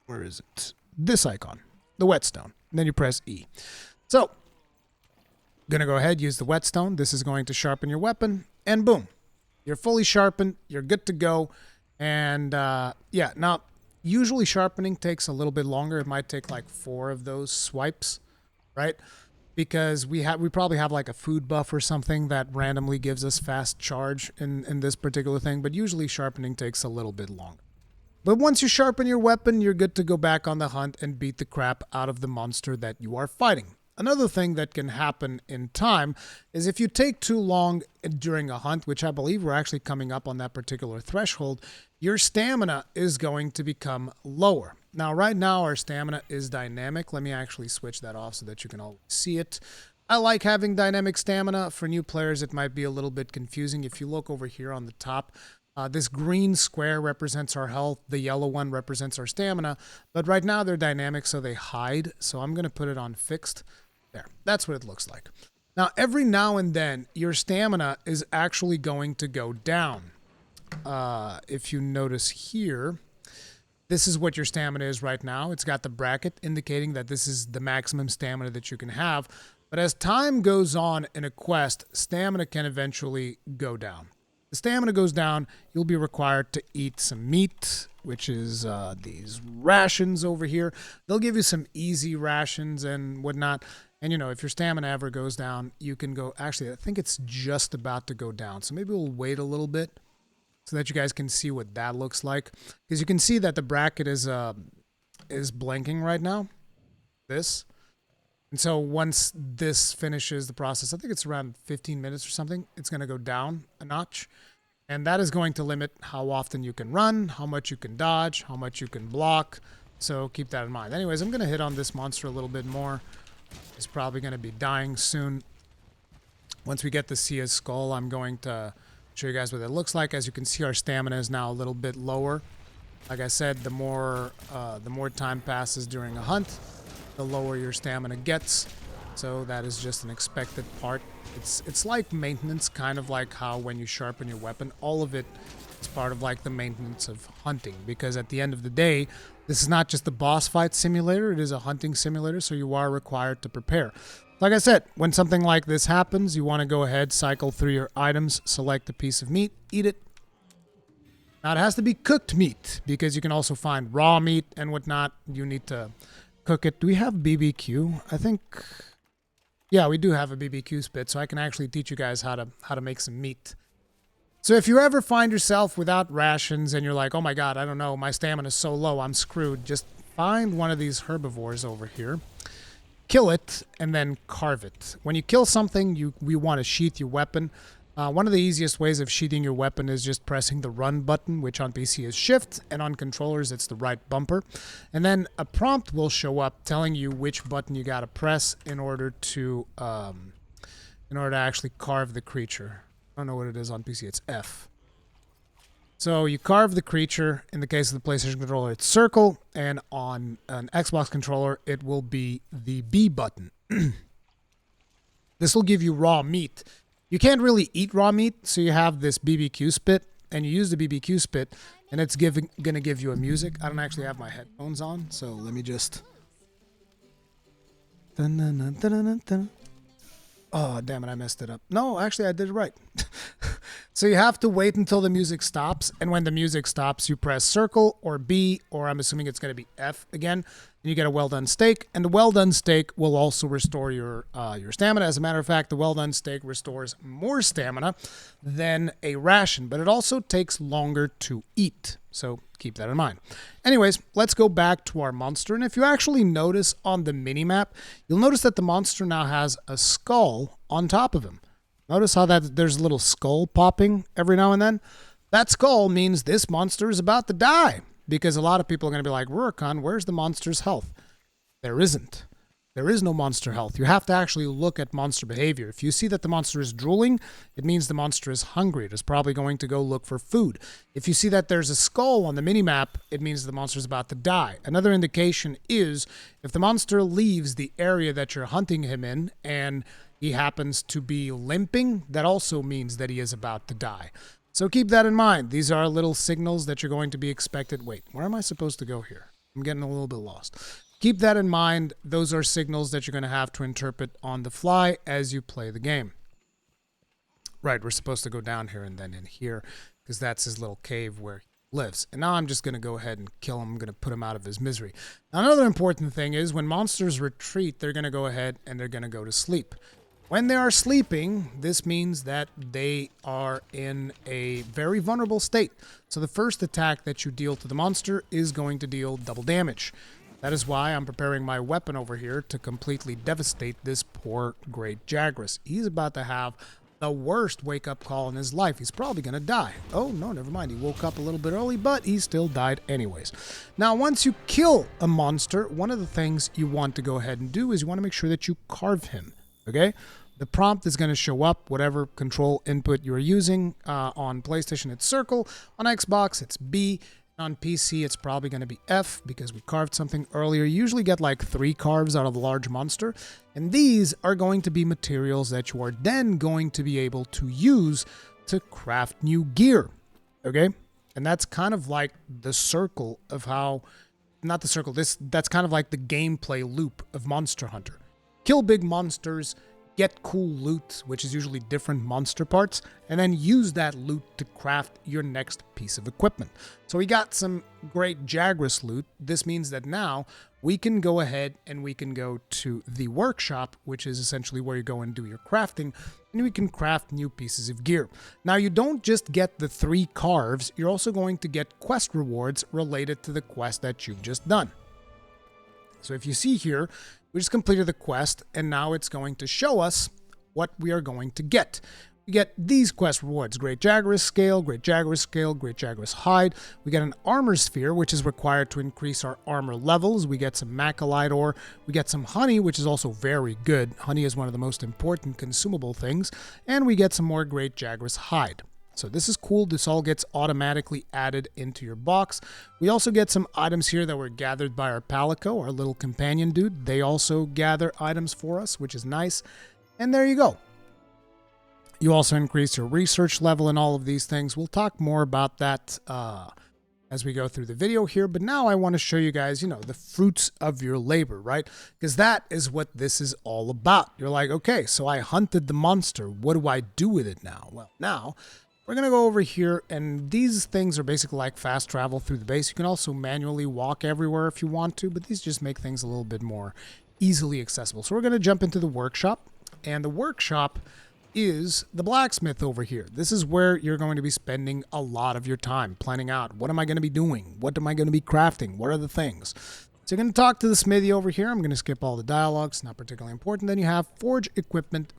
where is it? This icon, the whetstone. And then you press E. So, going to go ahead, use the whetstone. This is going to sharpen your weapon, and boom. You're fully sharpened. You're good to go. And, yeah, now, usually sharpening takes a little bit longer. It might take like 4 of those swipes, right? Because we probably have like a food buff or something that randomly gives us fast charge in this particular thing. But usually sharpening takes a little bit longer. But once you sharpen your weapon, you're good to go back on the hunt and beat the crap out of the monster that you are fighting. Another thing that can happen in time is if you take too long during a hunt, which I believe we're actually coming up on that particular threshold, your stamina is going to become lower. Now, right now, our stamina is dynamic. Let me actually switch that off so that you can all see it. I like having dynamic stamina. For new players, it might be a little bit confusing. If you look over here on the top, this green square represents our health. The yellow one represents our stamina. But right now, they're dynamic, so they hide. So I'm going to put it on fixed. There, that's what it looks like. Now, every now and then, your stamina is actually going to go down. If you notice here, this is what your stamina is right now. It's got the bracket indicating that this is the maximum stamina that you can have. But as time goes on in a quest, stamina can eventually go down. The stamina goes down, you'll be required to eat some meat, which is these rations over here. They'll give you some easy rations and whatnot. And, you know, if your stamina ever goes down, you can go... Actually, I think it's just about to go down. So maybe we'll wait a little bit so that you guys can see what that looks like. Because you can see that the bracket is blinking right now. This. And so once this finishes the process, I think it's around 15 minutes or something, it's going to go down a notch. And that is going to limit how often you can run, how much you can dodge, how much you can block. So keep that in mind. Anyways, I'm going to hit on this monster a little bit more. He's probably going to be dying soon. Once we get to see his skull, I'm going to show you guys what it looks like. As you can see, our stamina is now a little bit lower. Like I said, the more time passes during a hunt, the lower your stamina gets. So that is just an expected part. It's like maintenance, kind of like how when you sharpen your weapon, all of it is part of like the maintenance of hunting. Because at the end of the day, this is not just a boss fight simulator, it is a hunting simulator, so you are required to prepare. Like I said, when something like this happens, you want to go ahead, cycle through your items, select a piece of meat, eat it. Now it has to be cooked meat, because you can also find raw meat and whatnot. You need to cook it. Do we have BBQ? I think... Yeah, we do have a BBQ spit, so I can actually teach you guys how to make some meat. So if you ever find yourself without rations and you're like, oh my god, I don't know, my stamina is so low, I'm screwed, just find one of these herbivores over here, kill it, and then carve it. When you kill something, we want to sheath your weapon. One of the easiest ways of sheathing your weapon is just pressing the run button, which on PC is shift, and on controllers it's the right bumper. And then a prompt will show up telling you which button you gotta press in order to actually carve the creature. I don't know what it is on PC, it's F. So you carve the creature. In the case of the PlayStation controller, it's circle, and on an Xbox controller, it will be the B button. This will give you raw meat. You can't really eat raw meat, so you have this BBQ spit, and you use the BBQ spit, and it's gonna give you a music. I don't actually have my headphones on, so let me just... Oh, damn it, I messed it up. No, actually, I did it right. So you have to wait until the music stops, and when the music stops, you press circle or B, or I'm assuming it's going to be F again, and you get a well-done steak, and the well-done steak will also restore your stamina. As a matter of fact, the well-done steak restores more stamina than a ration, but it also takes longer to eat, so keep that in mind. Anyways, let's go back to our monster, and if you actually notice on the mini-map, you'll notice that the monster now has a skull on top of him. Notice how there's a little skull popping every now and then? That skull means this monster is about to die, because a lot of people are going to be like, Rurikhan, where's the monster's health? There isn't. There is no monster health. You have to actually look at monster behavior. If you see that the monster is drooling, it means the monster is hungry. It is probably going to go look for food. If you see that there's a skull on the minimap, it means the monster is about to die. Another indication is if the monster leaves the area that you're hunting him in and he happens to be limping, that also means that he is about to die. So keep that in mind. These are little signals that you're going to be expected. Wait, where am I supposed to go here? I'm getting a little bit lost. Keep that in mind. Those are signals that you're going to have to interpret on the fly as you play the game. Right, we're supposed to go down here and then in here, because that's his little cave where he lives. And now I'm just going to go ahead and kill him. I'm going to put him out of his misery. Now, another important thing is when monsters retreat, they're going to go ahead and they're going to go to sleep. When they are sleeping, this means that they are in a very vulnerable state. So the first attack that you deal to the monster is going to deal double damage. That is why I'm preparing my weapon over here to completely devastate this poor great Jagras. He's about to have the worst wake-up call in his life. He's probably going to die. Oh, no, never mind. He woke up a little bit early, but he still died anyways. Now, once you kill a monster, one of the things you want to go ahead and do is you want to make sure that you carve him. Okay, the prompt is going to show up, whatever control input you're using. On PlayStation, it's circle. On Xbox, it's B. On PC, it's probably going to be F because we carved something earlier. You usually get like 3 carves out of a large monster. And these are going to be materials that you are then going to be able to use to craft new gear. Okay, and that's kind of like the circle of how, not the circle, that's kind of like the gameplay loop of Monster Hunter. Kill big monsters, get cool loot, which is usually different monster parts, and then use that loot to craft your next piece of equipment. So we got some great Jagras loot. This means that now we can go ahead and we can go to the workshop, which is essentially where you go and do your crafting, and we can craft new pieces of gear. Now, you don't just get the 3 carves, you're also going to get quest rewards related to the quest that you've just done. So if you see here, we just completed the quest, and now it's going to show us what we are going to get. We get these quest rewards: Great Jagras Scale, Great Jagras Scale, Great Jagras Hide. We get an Armor Sphere, which is required to increase our armor levels. We get some Macalite ore. We get some honey, which is also very good. Honey is one of the most important consumable things. And we get some more Great Jagras Hide. So this is cool. This all gets automatically added into your box. We also get some items here that were gathered by our Palico, our little companion dude. They also gather items for us, which is nice. And there you go. You also increase your research level and all of these things. We'll talk more about that as we go through the video here. But now I want to show you guys, the fruits of your labor, right? Because that is what this is all about. You're like, okay, so I hunted the monster. What do I do with it now? Well, now we're going to go over here, and these things are basically like fast travel through the base. You can also manually walk everywhere if you want to, but these just make things a little bit more easily accessible. So we're going to jump into the workshop, and the workshop is the blacksmith over here. This is where you're going to be spending a lot of your time planning out, what am I going to be doing? What am I going to be crafting? What are the things? So you're going to talk to the smithy over here. I'm going to skip all the dialogues, not particularly important. Then you have forge equipment,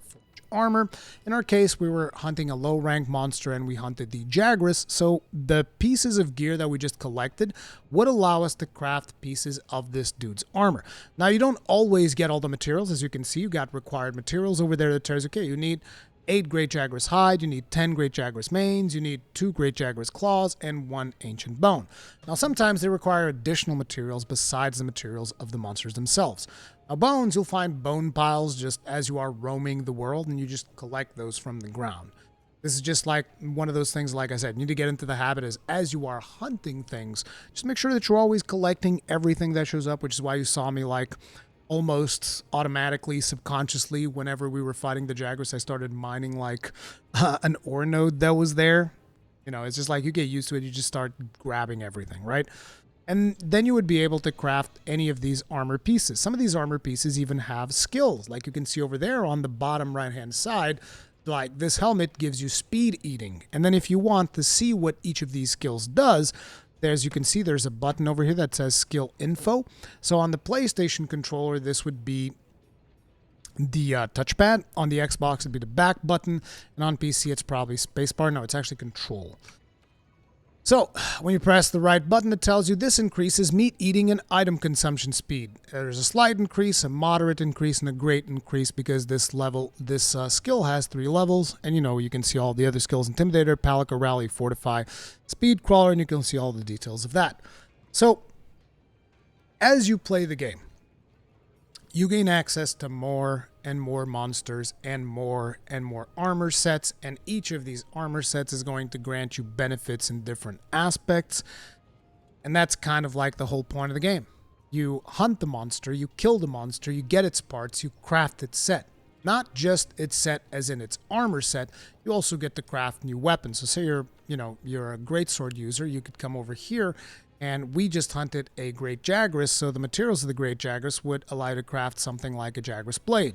armor. In our case, we were hunting a low-rank monster and we hunted the Jagras, so the pieces of gear that we just collected would allow us to craft pieces of this dude's armor. Now, you don't always get all the materials. As you can see, you got required materials over there that tells you, okay, you need 8 Great Jaguar's hide, you need 10 Great Jaguar's manes, you need 2 Great Jaguar's claws, and 1 ancient bone. Now sometimes they require additional materials besides the materials of the monsters themselves. Now bones, you'll find bone piles just as you are roaming the world, and you just collect those from the ground. This is just like one of those things, like I said, you need to get into the habit as you are hunting things, just make sure that you're always collecting everything that shows up, which is why you saw me like almost automatically, subconsciously, whenever we were fighting the Jaguars, I started mining like an ore node that was there. You know, it's just like you get used to it, you just start grabbing everything, right? And then you would be able to craft any of these armor pieces. Some of these armor pieces even have skills, like you can see over there on the bottom right-hand side. Like this helmet gives you speed eating. And then if you want to see what each of these skills does, as you can see, there's a button over here that says skill info. So on the PlayStation controller, this would be the touchpad. On the Xbox, it'd be the back button. And on PC, it's probably spacebar. No, it's actually control. So when you press the right button, it tells you this increases meat eating and item consumption speed. There's a slight increase, a moderate increase, and a great increase because this skill has 3 levels. And you can see all the other skills: Intimidator, Palico, Rally, Fortify, Speed Crawler, and you can see all the details of that. So as you play the game, you gain access to more and more monsters and more armor sets, and each of these armor sets is going to grant you benefits in different aspects, and that's kind of like the whole point of the game. You hunt the monster, you kill the monster, you get its parts, you craft its set. Not just its set as in its armor set, you also get to craft new weapons. So say you're a greatsword user, you could come over here, and we just hunted a Great Jaguarus, so the materials of the Great Jaguarus would allow you to craft something like a Jaguarus blade.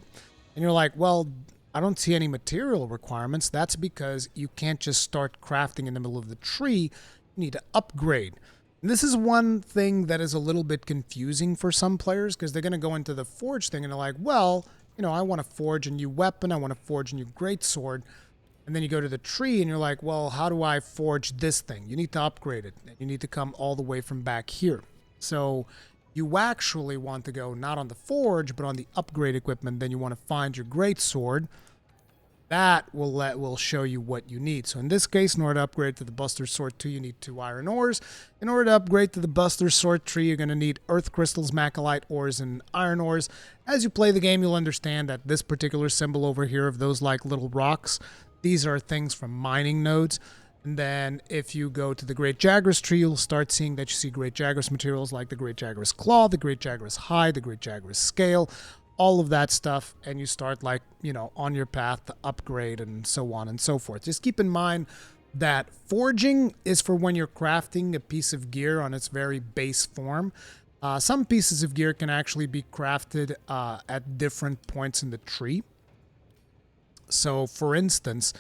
And you're like, well, I don't see any material requirements. That's because you can't just start crafting in the middle of the tree. You need to upgrade. And this is one thing that is a little bit confusing for some players, because they're going to go into the forge thing and they're like, well, I want to forge a new weapon. I want to forge a new greatsword. And then you go to the tree and you're like, well, how do I forge this thing? You need to upgrade it. You need to come all the way from back here. So you actually want to go not on the forge, but on the upgrade equipment. Then you want to find your greatsword. That will show you what you need. So in this case, in order to upgrade to the Buster Sword 2, you need 2 iron ores. In order to upgrade to the Buster Sword 3, you're going to need earth crystals, macalite ores, and iron ores. As you play the game, you'll understand that this particular symbol over here of those like little rocks, these are things from mining nodes. And then if you go to the Great Jaguarus tree, you'll start seeing that you see Great Jaguarus materials like the Great Jaguarus Claw, the Great Jaguarus Hide, the Great Jaguarus Scale, all of that stuff. And you start on your path to upgrade and so on and so forth. Just keep in mind that forging is for when you're crafting a piece of gear on its very base form. Some pieces of gear can actually be crafted at different points in the tree. So, for instance,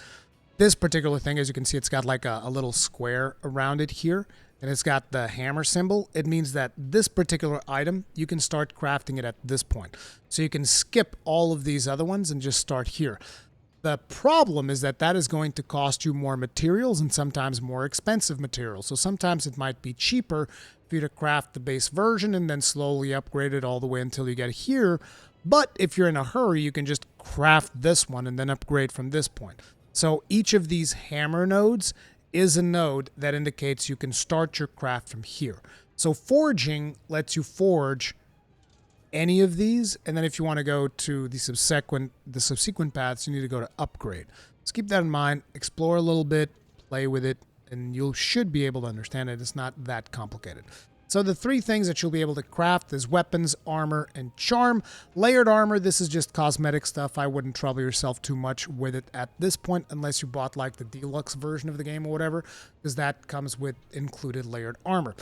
this particular thing, as you can see, it's got like a little square around it here, and it's got the hammer symbol. It means that this particular item, you can start crafting it at this point. So you can skip all of these other ones and just start here. The problem is that is going to cost you more materials and sometimes more expensive materials. So sometimes it might be cheaper for you to craft the base version and then slowly upgrade it all the way until you get here. But if you're in a hurry, you can just craft this one and then upgrade from this point. So each of these hammer nodes is a node that indicates you can start your craft from here. So forging lets you forge any of these, and then if you want to go to the subsequent paths, you need to go to upgrade. Just keep that in mind, explore a little bit, play with it, and you should be able to understand it. It's not that complicated. So the 3 things that you'll be able to craft is weapons, armor, and charm. Layered armor, this is just cosmetic stuff. I wouldn't trouble yourself too much with it at this point unless you bought like the deluxe version of the game or whatever, because that comes with included layered armor.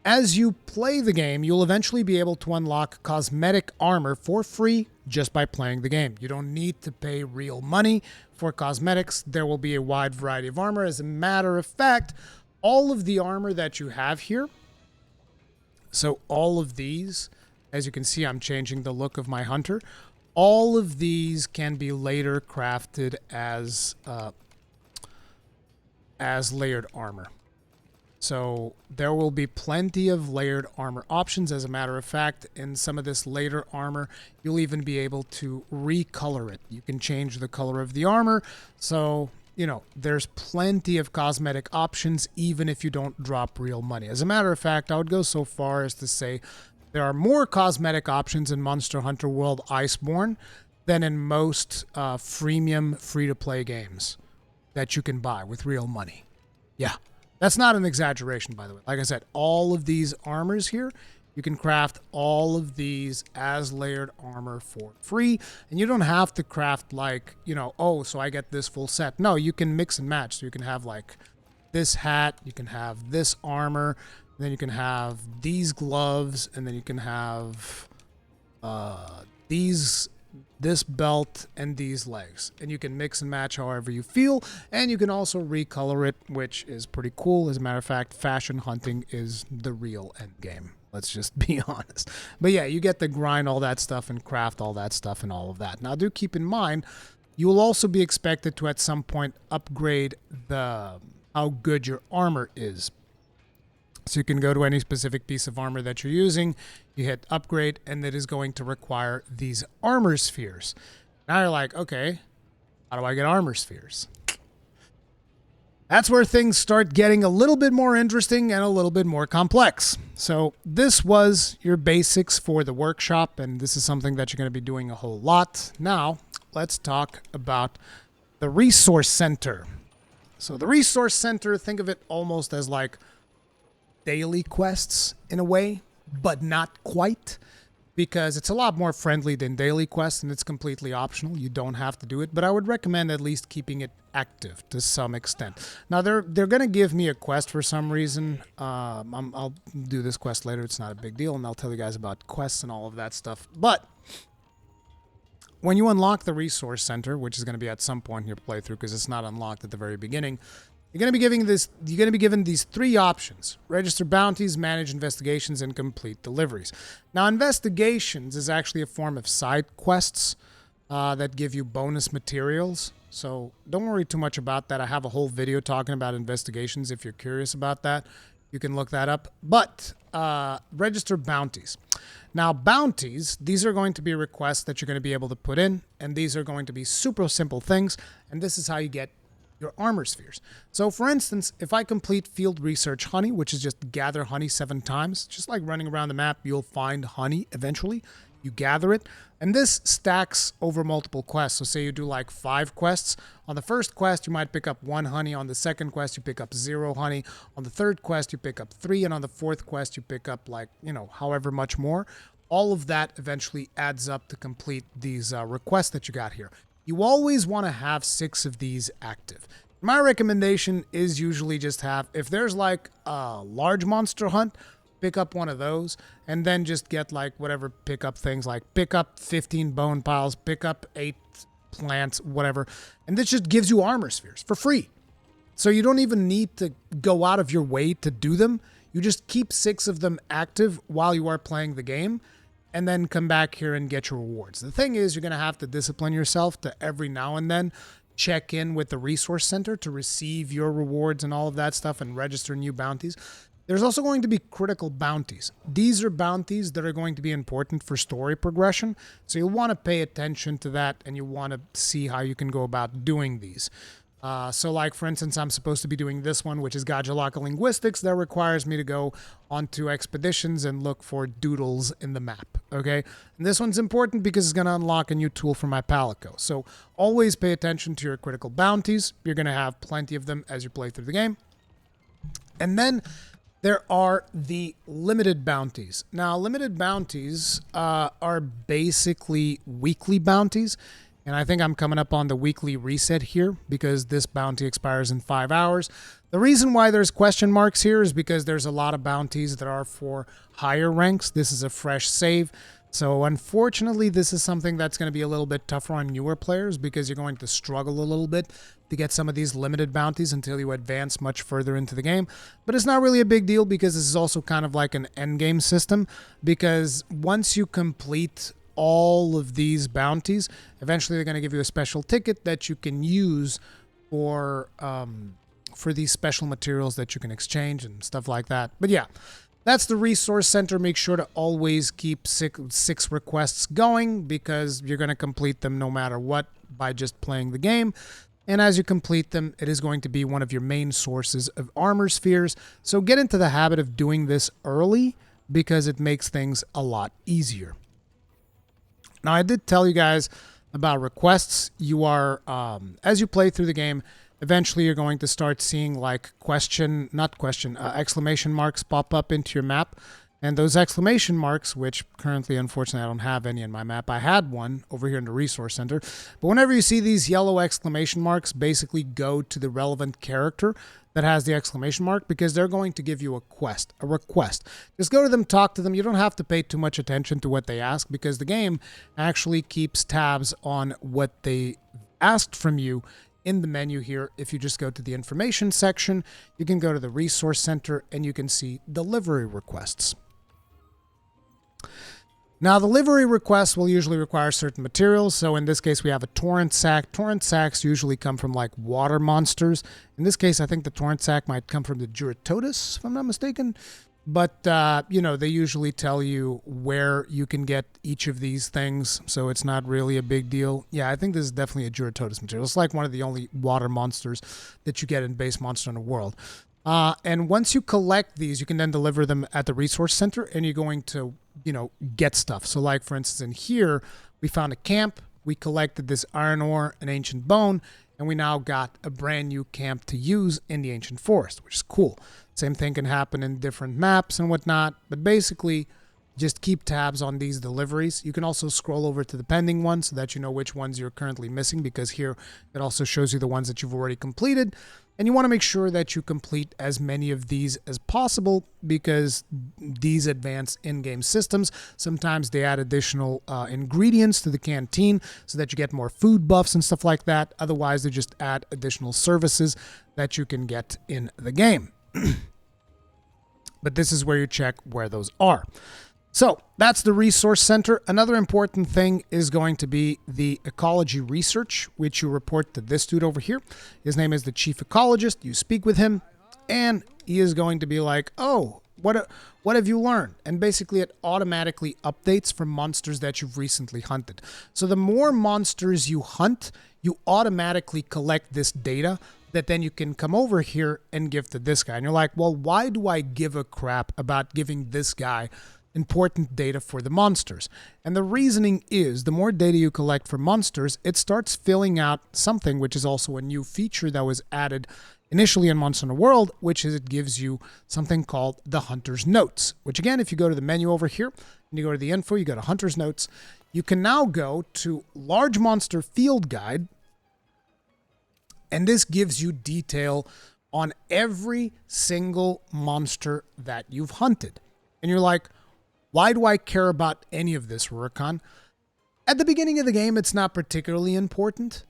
As you play the game, you'll eventually be able to unlock cosmetic armor for free just by playing the game. You don't need to pay real money for cosmetics. There will be a wide variety of armor. As a matter of fact, all of the armor that you have here, so all of these, as you can see, I'm changing the look of my hunter. All of these can be later crafted as layered armor. So there will be plenty of layered armor options. As a matter of fact, in some of this later armor, you'll even be able to recolor it. You can change the color of the armor. So, you know, there's plenty of cosmetic options, even if you don't drop real money. As a matter of fact, I would go so far as to say there are more cosmetic options in Monster Hunter World Iceborne than in most freemium free-to-play games that you can buy with real money. Yeah. That's not an exaggeration, by the way. Like I said, all of these armors here, you can craft all of these as layered armor for free. And you don't have to craft like, you know, oh, so I get this full set. No, you can mix and match. So you can have like this hat, you can have this armor, and then you can have these gloves, and then you can have this belt and these legs, and you can mix and match however you feel, and you can also recolor it, which is pretty cool. As a matter of fact, fashion hunting is the real end game. Let's just be honest. But yeah, you get to grind all that stuff and craft all that stuff and all of that. Now, do keep in mind, you will also be expected to at some point upgrade how good your armor is. So you can go to any specific piece of armor that you're using, you hit upgrade, and it is going to require these armor spheres. Now you're like, okay, how do I get armor spheres? That's where things start getting a little bit more interesting and a little bit more complex. So this was your basics for the workshop, and this is something that you're going to be doing a whole lot. Now, let's talk about the resource center. So the resource center, think of it almost as like daily quests in a way, but not quite, because it's a lot more friendly than daily quests, and it's completely optional. You don't have to do it, but I would recommend at least keeping it active to some extent. Now, they're going to give me a quest for some reason. I'll do this quest later. It's not a big deal, and I'll tell you guys about quests and all of that stuff. But when you unlock the resource center, which is going to be at some point in your playthrough because it's not unlocked at the very beginning, you're going to be given these three options: register bounties, manage investigations, and complete deliveries. Now, investigations is actually a form of side quests that give you bonus materials. So don't worry too much about that. I have a whole video talking about investigations. If you're curious about that, you can look that up. But register bounties. Now, bounties, these are going to be requests that you're going to be able to put in, and these are going to be super simple things, and this is how you get your armor spheres. So for instance, if I complete field research honey, which is just gather honey 7 times, just like running around the map, you'll find honey eventually. You gather it, and this stacks over multiple quests. So say you do like 5 quests. On the first quest, you might pick up 1 honey. On the second quest, you pick up 0 honey. On the third quest, you pick up 3. And on the fourth quest, you pick up like, you know, however much more. All of that eventually adds up to complete these requests that you got here. You always want to have 6 of these active. My recommendation is usually just have, if there's like a large monster hunt, pick up one of those, and then just get like whatever pickup things, like pick up 15 bone piles, pick up 8 plants, whatever. And this just gives you armor spheres for free. So you don't even need to go out of your way to do them. You just keep 6 of them active while you are playing the game, and then come back here and get your rewards. The thing is, you're going to have to discipline yourself to every now and then check in with the resource center to receive your rewards and all of that stuff and register new bounties. There's also going to be critical bounties. These are bounties that are going to be important for story progression, so you'll want to pay attention to that, and you want to see how you can go about doing these. So like, for instance, I'm supposed to be doing this one, which is Gajalaka Linguistics. That requires me to go onto expeditions and look for doodles in the map, okay? And this one's important because it's going to unlock a new tool for my Palico. So always pay attention to your critical bounties. You're going to have plenty of them as you play through the game. And then there are the limited bounties. Now, limited bounties are basically weekly bounties. And I think I'm coming up on the weekly reset here because this bounty expires in 5 hours. The reason why there's question marks here is because there's a lot of bounties that are for higher ranks. This is a fresh save. So unfortunately, this is something that's going to be a little bit tougher on newer players because you're going to struggle a little bit to get some of these limited bounties until you advance much further into the game. But it's not really a big deal because this is also kind of like an endgame system, because once you complete all of these bounties, eventually they're going to give you a special ticket that you can use for for these special materials that you can exchange and stuff like that. But yeah, that's the resource center. Make sure to always keep six requests going because you're going to complete them no matter what by just playing the game. And as you complete them, it is going to be one of your main sources of armor spheres. So get into the habit of doing this early because it makes things a lot easier. Now, I did tell you guys about requests. You are, as you play through the game, eventually you're going to start seeing like exclamation marks pop up into your map. And those exclamation marks, which currently, unfortunately, I don't have any in my map. I had one over here in the resource center. But whenever you see these yellow exclamation marks, basically go to the relevant character that has the exclamation mark because they're going to give you a request. Just go to them, talk to them. You don't have to pay too much attention to what they ask because the game actually keeps tabs on what they asked from you in the menu here. If you just go to the information section, you can go to the resource center and you can see delivery requests. Now, the delivery requests will usually require certain materials. So in this case, we have a torrent sack. Torrent sacks usually come from like water monsters. In this case, I think the torrent sack might come from the Duratotus, if I'm not mistaken. But, you know, they usually tell you where you can get each of these things. So it's not really a big deal. Yeah, I think this is definitely a Duratotus material. It's like one of the only water monsters that you get in base Monster Hunter World. And once you collect these, you can then deliver them at the resource center and you're going to, you know, get stuff. So like, for instance, in here, we found a camp. We collected this iron ore, an ancient bone, and we now got a brand new camp to use in the ancient forest, which is cool. Same thing can happen in different maps and whatnot, but basically just keep tabs on these deliveries. You can also scroll over to the pending ones so that you know which ones you're currently missing because here it also shows you the ones that you've already completed. And you want to make sure that you complete as many of these as possible because these advance in-game systems. Sometimes they add additional ingredients to the canteen so that you get more food buffs and stuff like that. Otherwise, they just add additional services that you can get in the game. But this is where you check where those are. So that's the resource center. Another important thing is going to be the ecology research, which you report to this dude over here. His name is the chief ecologist. You speak with him and he is going to be like, oh, what have you learned? And basically it automatically updates for monsters that you've recently hunted. So the more monsters you hunt, you automatically collect this data that then you can come over here and give to this guy. And you're like, well, why do I give a crap about giving this guy important data for the monsters? And the reasoning is the more data you collect for monsters, it starts filling out something which is also a new feature that was added initially in Monster Hunter World, which is it gives you something called the Hunter's Notes, which again, if you go to the menu over here and you go to the info, you go to Hunter's Notes, you can now go to Large Monster Field Guide, and this gives you detail on every single monster that you've hunted. And you're like, why do I care about any of this, Rurikhan? At the beginning of the game, it's not particularly important,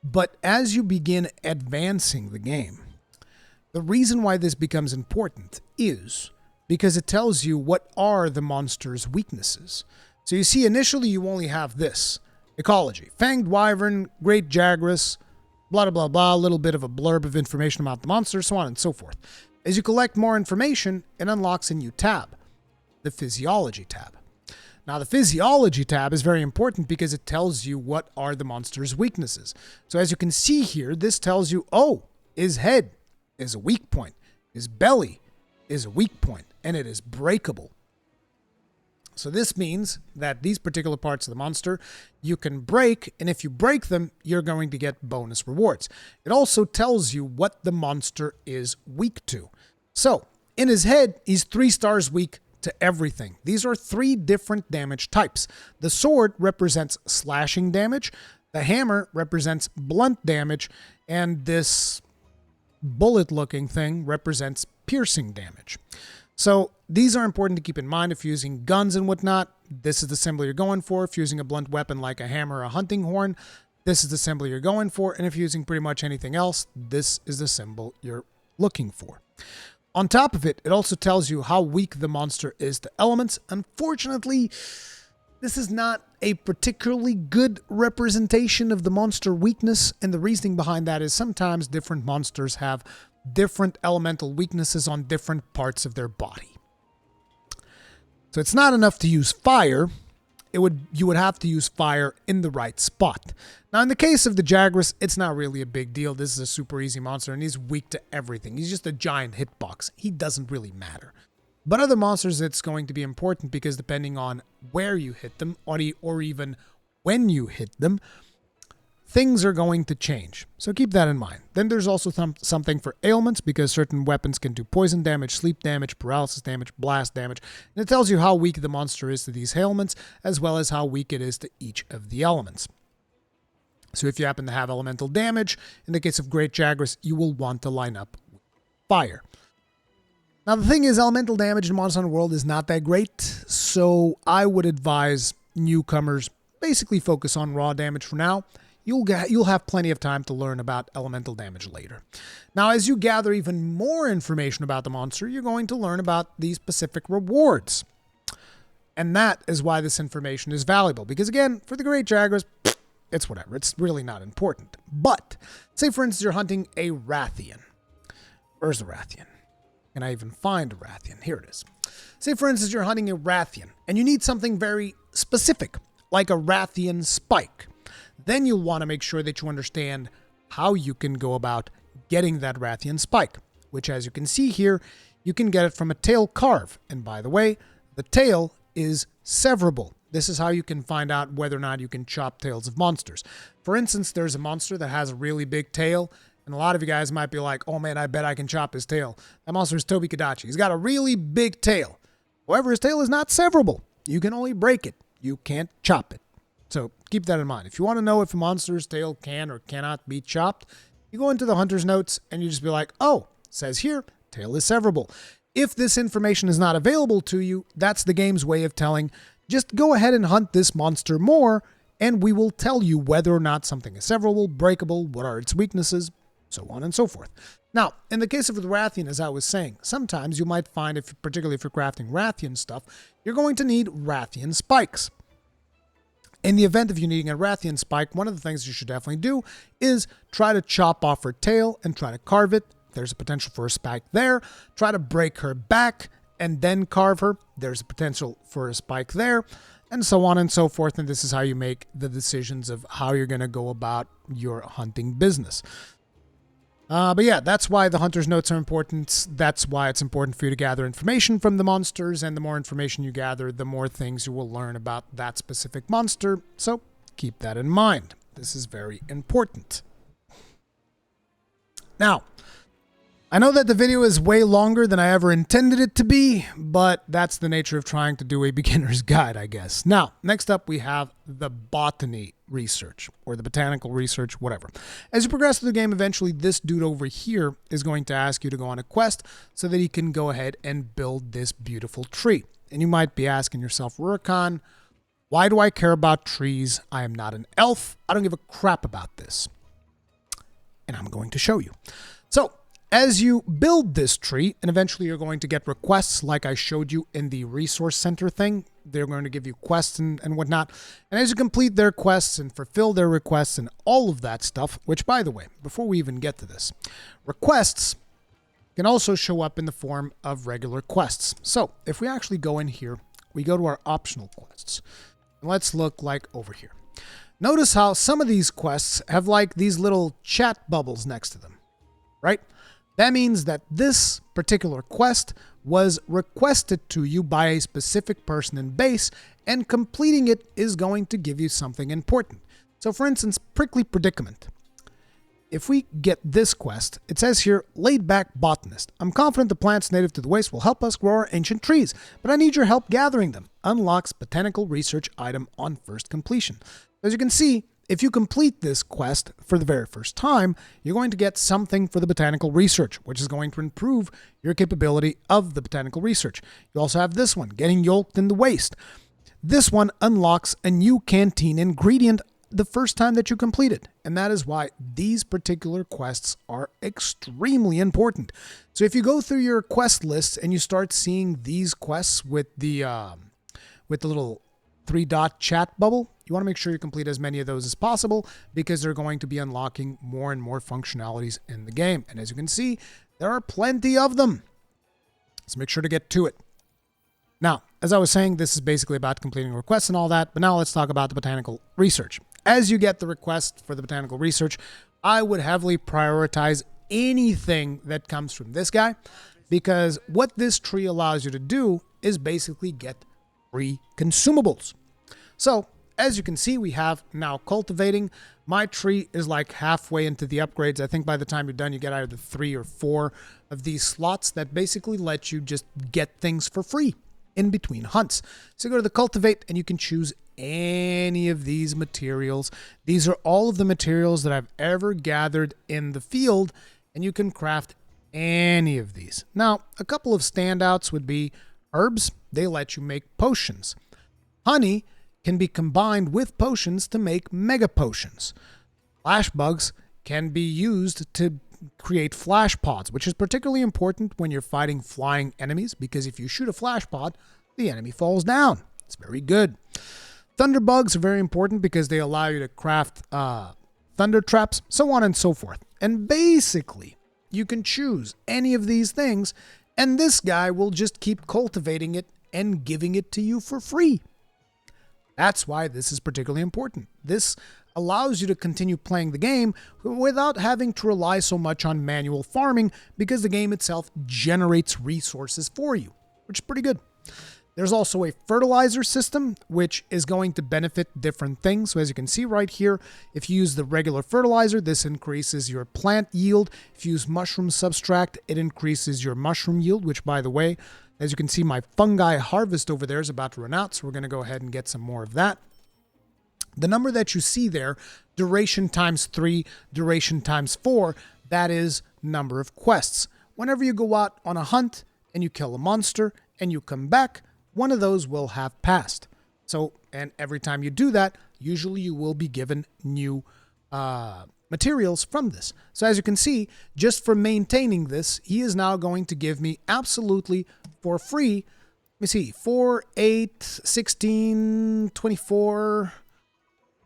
but as you begin advancing the game, the reason why this becomes important is because it tells you what are the monster's weaknesses. So you see, initially you only have this, ecology, fanged wyvern, great jaguars, blah, blah, blah, a little bit of a blurb of information about the monster, so on and so forth. As you collect more information, it unlocks a new tab, the Physiology tab. Now, the Physiology tab is very important because it tells you what are the monster's weaknesses. So as you can see here, this tells you, oh, his head is a weak point, his belly is a weak point, and it is breakable. So this means that these particular parts of the monster you can break, and if you break them, you're going to get bonus rewards. It also tells you what the monster is weak to. So, in his head, he's 3 stars weak to everything. These are 3 different damage types. The sword represents slashing damage, the hammer represents blunt damage, and this bullet-looking thing represents piercing damage. So these are important to keep in mind if you're using guns and whatnot. This is the symbol you're going for. If you're using a blunt weapon like a hammer or a hunting horn, this is the symbol you're going for. And if you're using pretty much anything else, this is the symbol you're looking for. On top of it, it also tells you how weak the monster is to elements. Unfortunately, this is not a particularly good representation of the monster weakness, and the reasoning behind that is sometimes different monsters have different elemental weaknesses on different parts of their body. So it's not enough to use fire. You would have to use fire in the right spot. Now, in the case of the Jagras, it's not really a big deal. This is a super easy monster, and he's weak to everything. He's just a giant hitbox. He doesn't really matter. But other monsters, it's going to be important because depending on where you hit them, or even when you hit them, things are going to change. So keep that in mind. Then there's also something for ailments, because certain weapons can do poison damage, sleep damage, paralysis damage, blast damage. And it tells you how weak the monster is to these ailments, as well as how weak it is to each of the elements. So if you happen to have elemental damage, in the case of Great Jagras, you will want to line up with fire. Now the thing is, elemental damage in Monster Hunter World is not that great, so I would advise newcomers basically focus on raw damage for now. You'll have plenty of time to learn about elemental damage later. Now, as you gather even more information about the monster, you're going to learn about these specific rewards. And that is why this information is valuable. Because again, for the Great Jagras, it's whatever. It's really not important. But, say for instance you're hunting a Rathian. Where's the Rathian? Can I even find a Rathian? Here it is. Say for instance you're hunting a Rathian, and you need something very specific, like a Rathian spike. Then you'll want to make sure that you understand how you can go about getting that Rathian spike, which, as you can see here, you can get it from a tail carve. And by the way, the tail is severable. This is how you can find out whether or not you can chop tails of monsters. For instance, there's a monster that has a really big tail, and a lot of you guys might be like, oh man, I bet I can chop his tail. That monster is Tobi Kadachi. He's got a really big tail. However, his tail is not severable. You can only break it. You can't chop it. So keep that in mind. If you want to know if a monster's tail can or cannot be chopped, you go into the hunter's notes and you just be like, oh, it says here, tail is severable. If this information is not available to you, that's the game's way of telling, just go ahead and hunt this monster more, and we will tell you whether or not something is severable, breakable, what are its weaknesses, so on and so forth. Now, in the case of the Rathian, as I was saying, sometimes you might find, particularly if you're crafting Rathian stuff, you're going to need Rathian spikes. In the event of you needing a Rathian spike, one of the things you should definitely do is try to chop off her tail and try to carve it. There's a potential for a spike there. Try to break her back and then carve her. There's a potential for a spike there, and so on and so forth. And this is how you make the decisions of how you're going to go about your hunting business. But yeah, that's why the hunter's notes are important. That's why it's important for you to gather information from the monsters, and the more information you gather, the more things you will learn about that specific monster. So keep that in mind. This is very important. Now, I know that the video is way longer than I ever intended it to be, but that's the nature of trying to do a beginner's guide, I guess. Now, next up we have the botany research, or the botanical research, whatever. As you progress through the game, eventually this dude over here is going to ask you to go on a quest so that he can go ahead and build this beautiful tree. And you might be asking yourself, Rurikhan, why do I care about trees? I am not an elf. I don't give a crap about this. And I'm going to show you. So, as you build this tree, and eventually you're going to get requests like I showed you in the resource center thing. They're going to give you quests and whatnot. And as you complete their quests and fulfill their requests and all of that stuff, which, by the way, before we even get to this, requests can also show up in the form of regular quests. So if we actually go in here, we go to our optional quests. And let's look like over here. Notice how some of these quests have like these little chat bubbles next to them, right? That means that this particular quest was requested to you by a specific person in base, and completing it is going to give you something important. So for instance, Prickly Predicament. If we get this quest, it says here, Laid Back Botanist. I'm confident the plants native to the waste will help us grow our ancient trees, but I need your help gathering them. Unlocks Botanical Research item on first completion. As you can see, if you complete this quest for the very first time, you're going to get something for the botanical research, which is going to improve your capability of the botanical research. You also have this one, Getting Yoked in the Waste. This one unlocks a new canteen ingredient the first time that you complete it, and that is why these particular quests are extremely important. So if you go through your quest lists and you start seeing these quests with the little 3-dot chat bubble, you want to make sure you complete as many of those as possible, because they're going to be unlocking more and more functionalities in the game. And as you can see, There are plenty of them. So make sure to get to it. Now, as I was saying, this is basically about completing requests and all that, but now let's talk about the botanical research. As you get the request for the botanical research, I would heavily prioritize anything that comes from this guy, because what this tree allows you to do is basically get free consumables. So, as you can see, we have now cultivating. My tree is like halfway into the upgrades. I think by the time you're done, you get either 3 or 4 of these slots that basically let you just get things for free in between hunts. So you go to the cultivate and you can choose any of these materials. These are all of the materials that I've ever gathered in the field, and you can craft any of these. Now, a couple of standouts would be herbs. They let you make potions. Honey can be combined with potions to make mega potions. Flash bugs can be used to create flash pods, which is particularly important when you're fighting flying enemies, because if you shoot a flash pod, the enemy falls down. It's very good. Thunder bugs are very important because they allow you to craft thunder traps, so on and so forth. And basically, you can choose any of these things, and this guy will just keep cultivating it and giving it to you for free. That's why this is particularly important. This allows you to continue playing the game without having to rely so much on manual farming, because the game itself generates resources for you, which is pretty good. There's also a fertilizer system, which is going to benefit different things. So as you can see right here, if you use the regular fertilizer, this increases your plant yield. If you use mushroom substract, it increases your mushroom yield, which, by the way, as you can see, my fungi harvest over there is about to run out, so we're going to go ahead and get some more of that. The number that you see there, duration times 3, duration times 4, that is number of quests. Whenever you go out on a hunt and you kill a monster and you come back, one of those will have passed. So, and every time you do that, usually you will be given new materials from this. So as you can see, just for maintaining this, he is now going to give me absolutely for free. Let me see, 4, 8, 16, 24,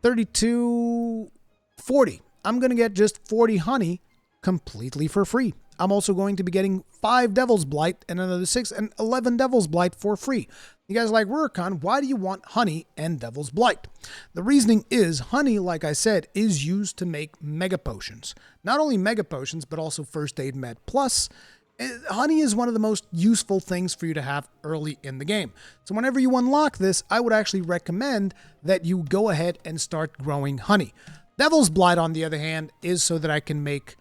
32, 40. I'm going to get just 40 honey completely for free. I'm also going to be getting 5 Devil's Blight and another 6 and 11 Devil's Blight for free. You guys like Rurikhan, why do you want honey and Devil's Blight? The reasoning is honey, like I said, is used to make mega potions. Not only mega potions, but also First Aid Med Plus. Honey is one of the most useful things for you to have early in the game. So whenever you unlock this, I would actually recommend that you go ahead and start growing honey. Devil's Blight, on the other hand, is so that I can make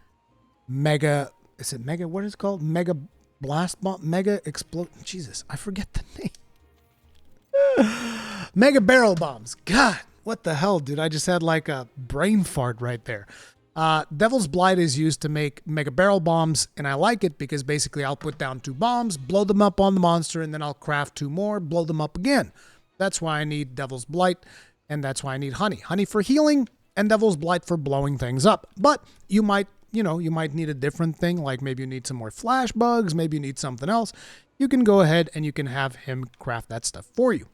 mega... Is it mega? What is it called? Mega blast bomb? Mega explode? Jesus, I forget the name. Mega barrel bombs. God, what the hell, dude? I just had like a brain fart right there. Devil's Blight is used to make mega barrel bombs, and I like it because basically I'll put down 2 bombs, blow them up on the monster, and then I'll craft 2 more, blow them up again. That's why I need Devil's Blight, and that's why I need honey. Honey for healing, and Devil's Blight for blowing things up. But you might need a different thing, like maybe you need some more flash bugs, maybe you need something else. You can go ahead and you can have him craft that stuff for you.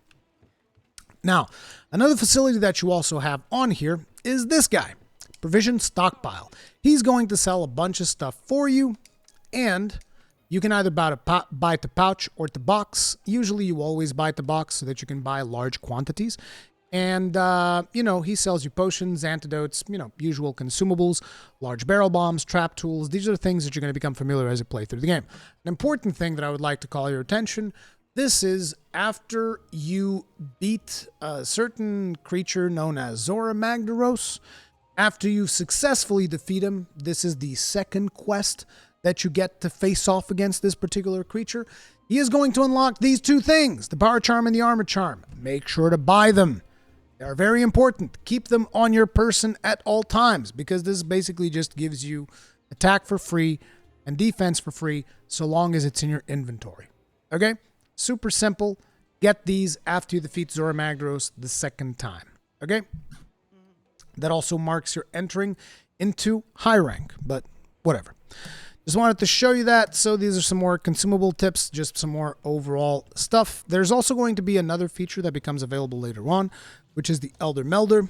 Now, another facility that you also have on here is this guy, Provision Stockpile. He's going to sell a bunch of stuff for you, and you can either buy to pouch or to box. Usually you always buy to box so that you can buy large quantities. And, he sells you potions, antidotes, usual consumables, large barrel bombs, trap tools. These are the things that you're going to become familiar as you play through the game. An important thing that I would like to call your attention, this is after you beat a certain creature known as Zora Magdaros. After you successfully defeat him, this is the second quest that you get to face off against this particular creature. He is going to unlock these 2 things, the Powercharm and the Armorcharm. Make sure to buy them. They are very important. Keep them on your person at all times, because this basically just gives you attack for free and defense for free so long as it's in your inventory. Okay? Super simple. Get these after you defeat Zora Magdaros the second time. Okay? That also marks your entering into high rank, but whatever. Just wanted to show you that. So these are some more consumable tips, just some more overall stuff. There's also going to be another feature that becomes available later on, which is the Elder Melder.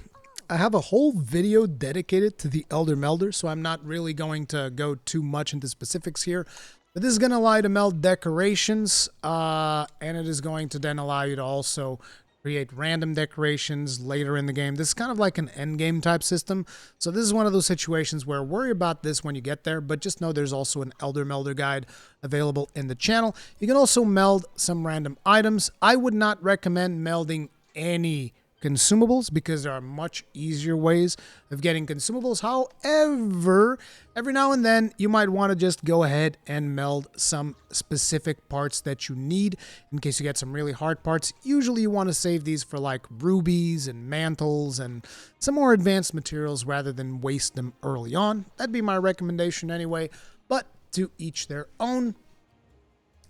I have a whole video dedicated to the Elder Melder, so I'm not really going to go too much into specifics here. But this is going to allow you to meld decorations, and it is going to then allow you to also create random decorations later in the game. This is kind of like an end game type system. So this is one of those situations where worry about this when you get there, but just know there's also an Elder Melder guide available in the channel. You can also meld some random items. I would not recommend melding any consumables because there are much easier ways of getting consumables. However, every now and then you might want to just go ahead and meld some specific parts that you need in case you get some really hard parts. Usually you want to save these for like rubies and mantles and some more advanced materials rather than waste them early on. That'd be my recommendation anyway, but to each their own.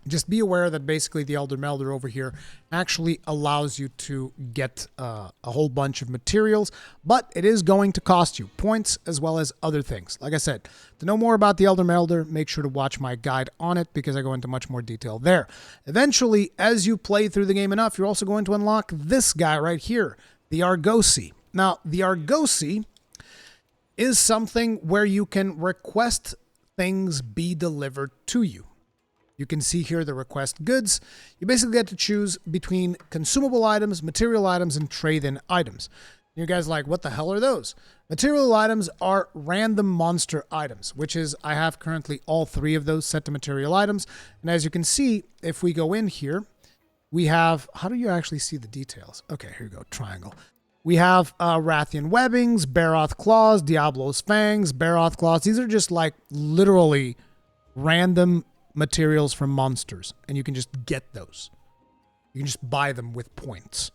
Just be aware that basically the Elder Melder over here actually allows you to get a whole bunch of materials, but it is going to cost you points as well as other things. Like I said, to know more about the Elder Melder, make sure to watch my guide on it because I go into much more detail there. Eventually, as you play through the game enough, you're also going to unlock this guy right here, the Argosy. Now, the Argosy is something where you can request things be delivered to you. You can see here the request goods. You basically get to choose between consumable items, material items, and trade-in items. You guys are like, what the hell are those? Material items are random monster items, which is, I have currently all three of those set to material items. And as you can see, if we go in here, we have, how do you actually see the details? Okay, here you go, triangle. We have Rathian webbings, Baroth claws, Diablo's fangs, Baroth claws. These are just like literally random materials from monsters, and you can just get those. You can just buy them with points.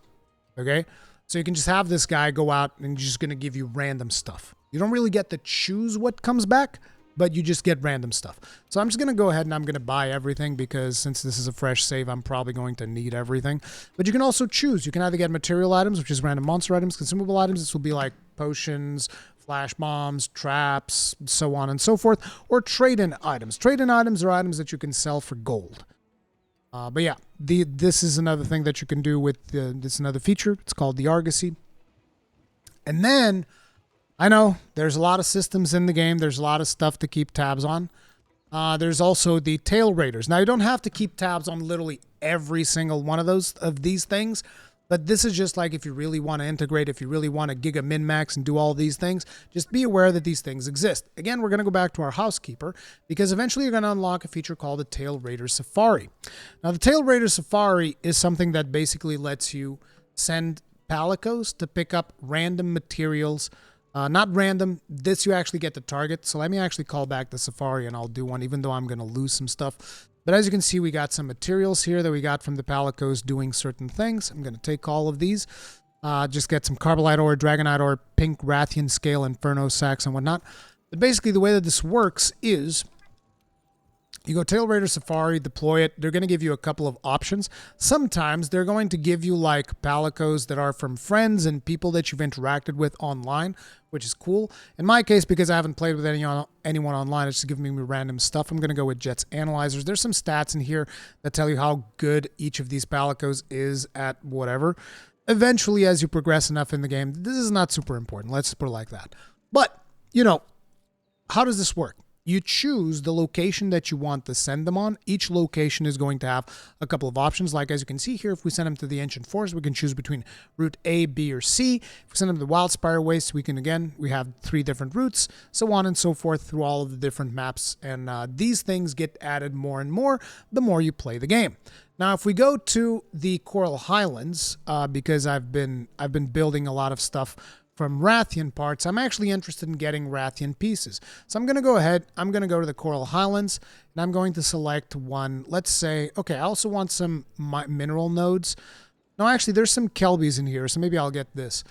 Okay? So you can just have this guy go out and he's just going to give you random stuff. You don't really get to choose what comes back, but you just get random stuff. So I'm just going to go ahead and I'm going to buy everything because since this is a fresh save, I'm probably going to need everything. But you can also choose. You can either get material items, which is random monster items, consumable items. This will be like potions, flash bombs, traps, so on and so forth, or trade-in items. Trade-in items are items that you can sell for gold. But yeah, this is another thing that you can do with this is another feature. It's called the Argosy. And then, I know there's a lot of systems in the game. There's a lot of stuff to keep tabs on. There's also the Tailraiders. Now, you don't have to keep tabs on literally every single one of these things. But this is just like if you really want to integrate, if you really want to giga min-max and do all these things, just be aware that these things exist. Again, we're going to go back to our housekeeper because eventually you're going to unlock a feature called the Tailraider Safari. Now, the Tailraider Safari is something that basically lets you send palicos to pick up random materials. Not random. This you actually get to target. So let me actually call back the Safari and I'll do one, even though I'm going to lose some stuff. But as you can see, we got some materials here that we got from the palicos doing certain things. I'm going to take all of these. Just get some Carbolite ore, Dragonite ore, Pink Rathian Scale, Inferno Sacks, and whatnot. But basically, the way that this works is you go Tailraider Safari, deploy it. They're going to give you a couple of options. Sometimes they're going to give you like palicos that are from friends and people that you've interacted with online, which is cool. In my case, because I haven't played with anyone online, it's just giving me random stuff. I'm going to go with Jet's Analyzers. There's some stats in here that tell you how good each of these palicos is at whatever. Eventually, as you progress enough in the game, this is not super important. Let's put it like that. But, you know, how does this work? You choose the location that you want to send them on. Each location is going to have a couple of options. Like as you can see here, if we send them to the Ancient Forest, we can choose between route A, B, or C. If we send them to the Wildspire Waste, we have 3 different routes, so on and so forth through all of the different maps. And these things get added more and more the more you play the game. Now, if we go to the Coral Highlands, because I've been building a lot of stuff from Rathian parts, I'm actually interested in getting Rathian pieces. So I'm going to go ahead, I'm going to go to the Coral Highlands, and I'm going to select one. Let's say, okay, I also want some mineral nodes. No, actually, there's some Kelbies in here, so maybe I'll get this.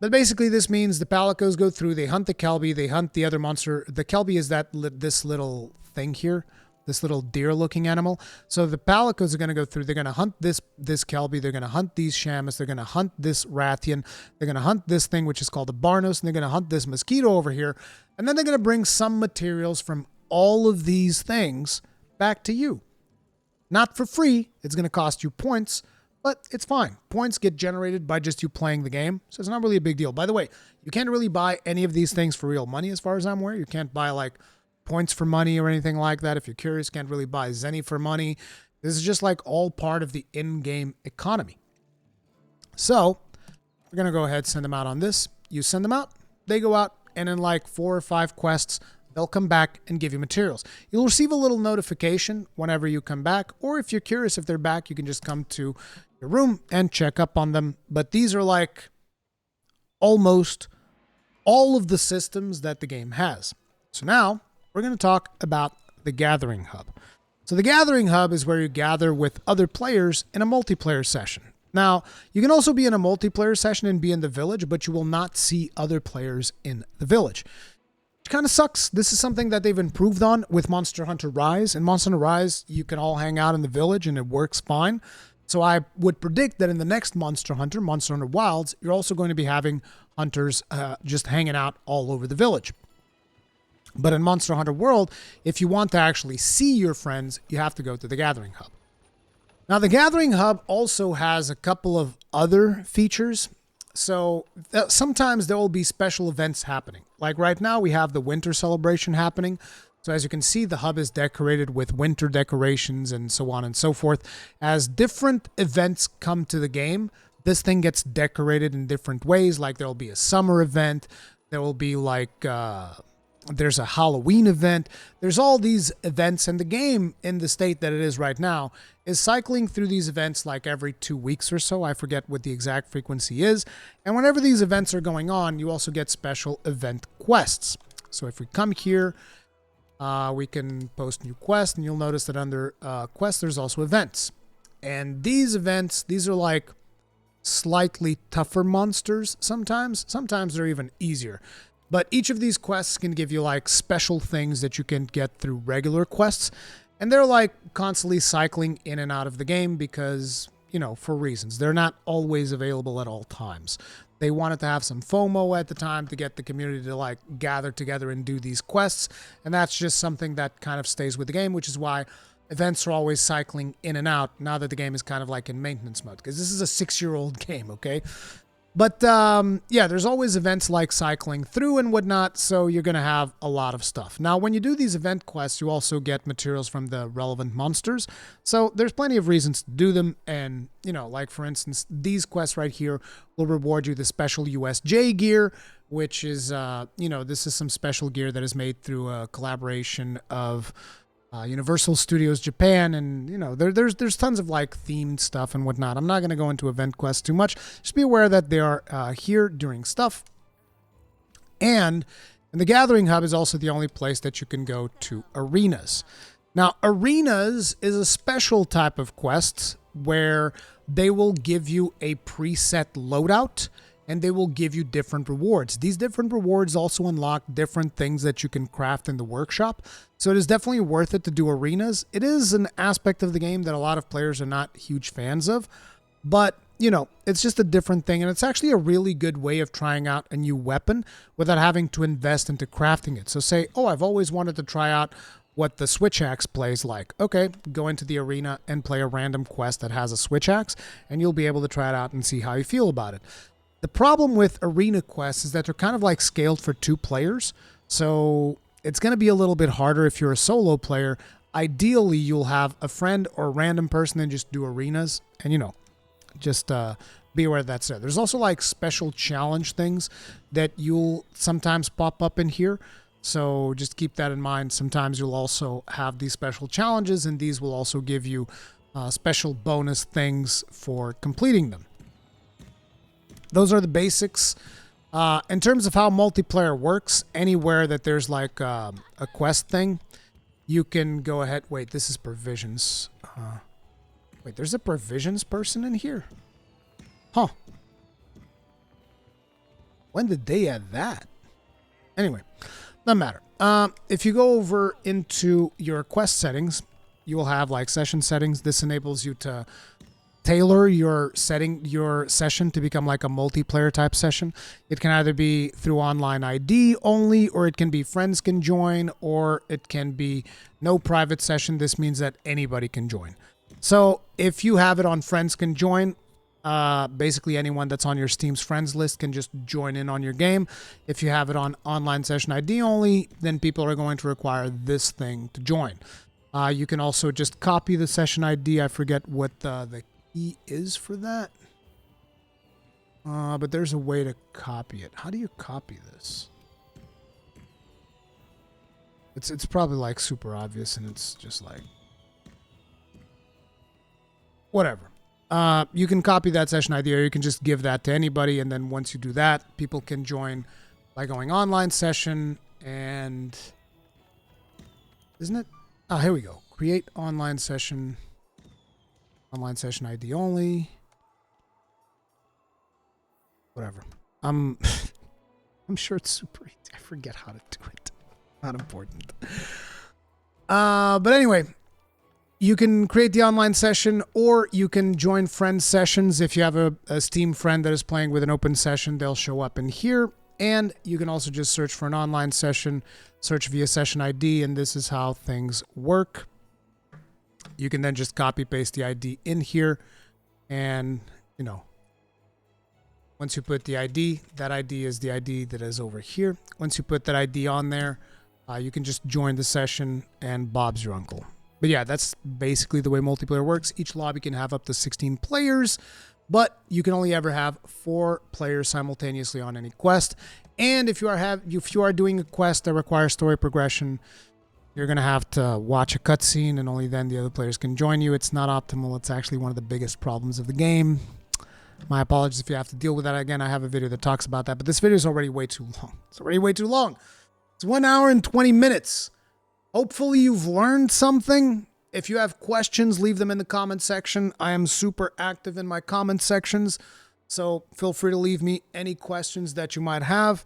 But basically, this means the palicos go through, they hunt the Kelbie, they hunt the other monster. The Kelbie is this little thing here. This little deer-looking animal. So the palicos are going to go through. They're going to hunt this Kelbie. They're going to hunt these Shamus. They're going to hunt this Rathian. They're going to hunt this thing, which is called a Barnos. And they're going to hunt this mosquito over here. And then they're going to bring some materials from all of these things back to you. Not for free. It's going to cost you points. but it's fine. Points get generated by just you playing the game, so it's not really a big deal. By the way, you can't really buy any of these things for real money as far as I'm aware. You can't buy like points for money or anything like that. If you're curious, can't really buy Zenny for money. This is just like all part of the in-game economy. So we're going to go ahead, send them out on this. You send them out, they go out, and in like 4 or 5 quests, they'll come back and give you materials. You'll receive a little notification whenever you come back, or if you're curious if they're back, you can just come to your room and check up on them. But these are like almost all of the systems that the game has. So now we're going to talk about the Gathering Hub. So the Gathering Hub is where you gather with other players in a multiplayer session. Now, you can also be in a multiplayer session and be in the village, but you will not see other players in the village. Which kind of sucks. This is something that they've improved on with Monster Hunter Rise. In Monster Hunter Rise, you can all hang out in the village and it works fine. So I would predict that in the next Monster Hunter Wilds, you're also going to be having hunters just hanging out all over the village. But in Monster Hunter World, if you want to actually see your friends, you have to go to the Gathering Hub. Now, the Gathering Hub also has a couple of other features. So sometimes there will be special events happening. Like right now, we have the winter celebration happening. So as you can see, the hub is decorated with winter decorations and so on and so forth. As different events come to the game, this thing gets decorated in different ways. Like there will be a summer event. There will be like... there's a Halloween event. There's all these events, and the game in the state that it is right now is cycling through these events like every 2 weeks or so. I forget what the exact frequency is. And whenever these events are going on, you also get special event quests. So if we come here, we can post new quests, and you'll notice that under quests, there's also events. And these events, these are like slightly tougher monsters sometimes. Sometimes they're even easier. But each of these quests can give you like special things that you can get through regular quests. And they're like constantly cycling in and out of the game because, you know, for reasons. They're not always available at all times. They wanted to have some FOMO at the time to get the community to like gather together and do these quests. And that's just something that kind of stays with the game, which is why events are always cycling in and out now that the game is kind of like in maintenance mode. Because this is a 6-year-old game, okay? But, yeah, there's always events like cycling through and whatnot, so you're going to have a lot of stuff. Now, when you do these event quests, you also get materials from the relevant monsters, so there's plenty of reasons to do them, and, you know, like, for instance, these quests right here will reward you the special USJ gear, which is, you know, this is some special gear that is made through a collaboration of... Universal Studios Japan, and you know there's tons of like themed stuff and whatnot. I'm not going to go into event quests too much. Just be aware that they are here during stuff. And the Gathering Hub is also the only place that you can go to arenas. Now, arenas is a special type of quest where they will give you a preset loadout, and they will give you different rewards. These different rewards also unlock different things that you can craft in the workshop. So it is definitely worth it to do arenas. It is an aspect of the game that a lot of players are not huge fans of. But, you know, it's just a different thing. And it's actually a really good way of trying out a new weapon without having to invest into crafting it. So say, oh, I've always wanted to try out what the switch axe plays like. Okay, go into the arena and play a random quest that has a switch axe, and you'll be able to try it out and see how you feel about it. The problem with arena quests is that they're kind of like scaled for 2 players, so it's going to be a little bit harder if you're a solo player. Ideally, you'll have a friend or a random person and just do arenas, and you know, just be aware that's there. There's also like special challenge things that you'll sometimes pop up in here, so just keep that in mind. Sometimes you'll also have these special challenges, and these will also give you special bonus things for completing them. Those are the basics. In terms of how multiplayer works, anywhere that there's like a quest thing, you can go ahead. Wait, this is provisions. Wait, there's a provisions person in here? Huh. When did they add that? Anyway, doesn't matter. If you go over into your quest settings, you will have like session settings. This enables you to tailor your session to become like a multiplayer type session. It can either be through online ID only, or it can be friends can join, or it can be no private session. This means that anybody can join. So if you have it on friends can join, basically anyone that's on your Steam's friends list can just join in on your game. If you have it on online session ID only, then people are going to require this thing to join. You can also just copy the session ID. I forget what the key is for that. But there's a way to copy it. How do you copy this? It's probably like super obvious, and it's just like whatever. You can copy that session ID, or you can just give that to anybody, and then once you do that, people can join by going online session, and isn't it? Oh, here we go. Create online session ID only. Whatever. I'm sure it's super easy. I forget how to do it. Not important. But anyway, you can create the online session, or you can join friend sessions. If you have a Steam friend that is playing with an open session, they'll show up in here. And you can also just search for an online session, search via session ID, and this is how things work. You can then just copy paste the ID in here, and you know, once you put the ID, that ID is the ID that is over here. Once you put that ID on there, you can just join the session, and Bob's your uncle. But yeah, that's basically the way multiplayer works. Each lobby can have up to 16 players, but you can only ever have 4 players simultaneously on any quest. And if you are doing a quest that requires story progression, you're going to have to watch a cutscene, and only then the other players can join you. It's not optimal. It's actually one of the biggest problems of the game. My apologies if you have to deal with that. Again, I have a video that talks about that, but this video is already way too long. It's already way too long. It's 1 hour and 20 minutes. Hopefully you've learned something. If you have questions, leave them in the comment section. I am super active in my comment sections, so feel free to leave me any questions that you might have.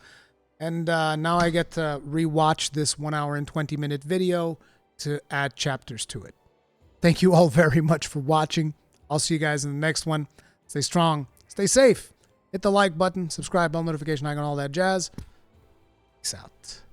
And now I get to rewatch this 1 hour and 20 minute video to add chapters to it. Thank you all very much for watching. I'll see you guys in the next one. Stay strong, stay safe. Hit the like button, subscribe, bell notification icon, all that jazz. Peace out.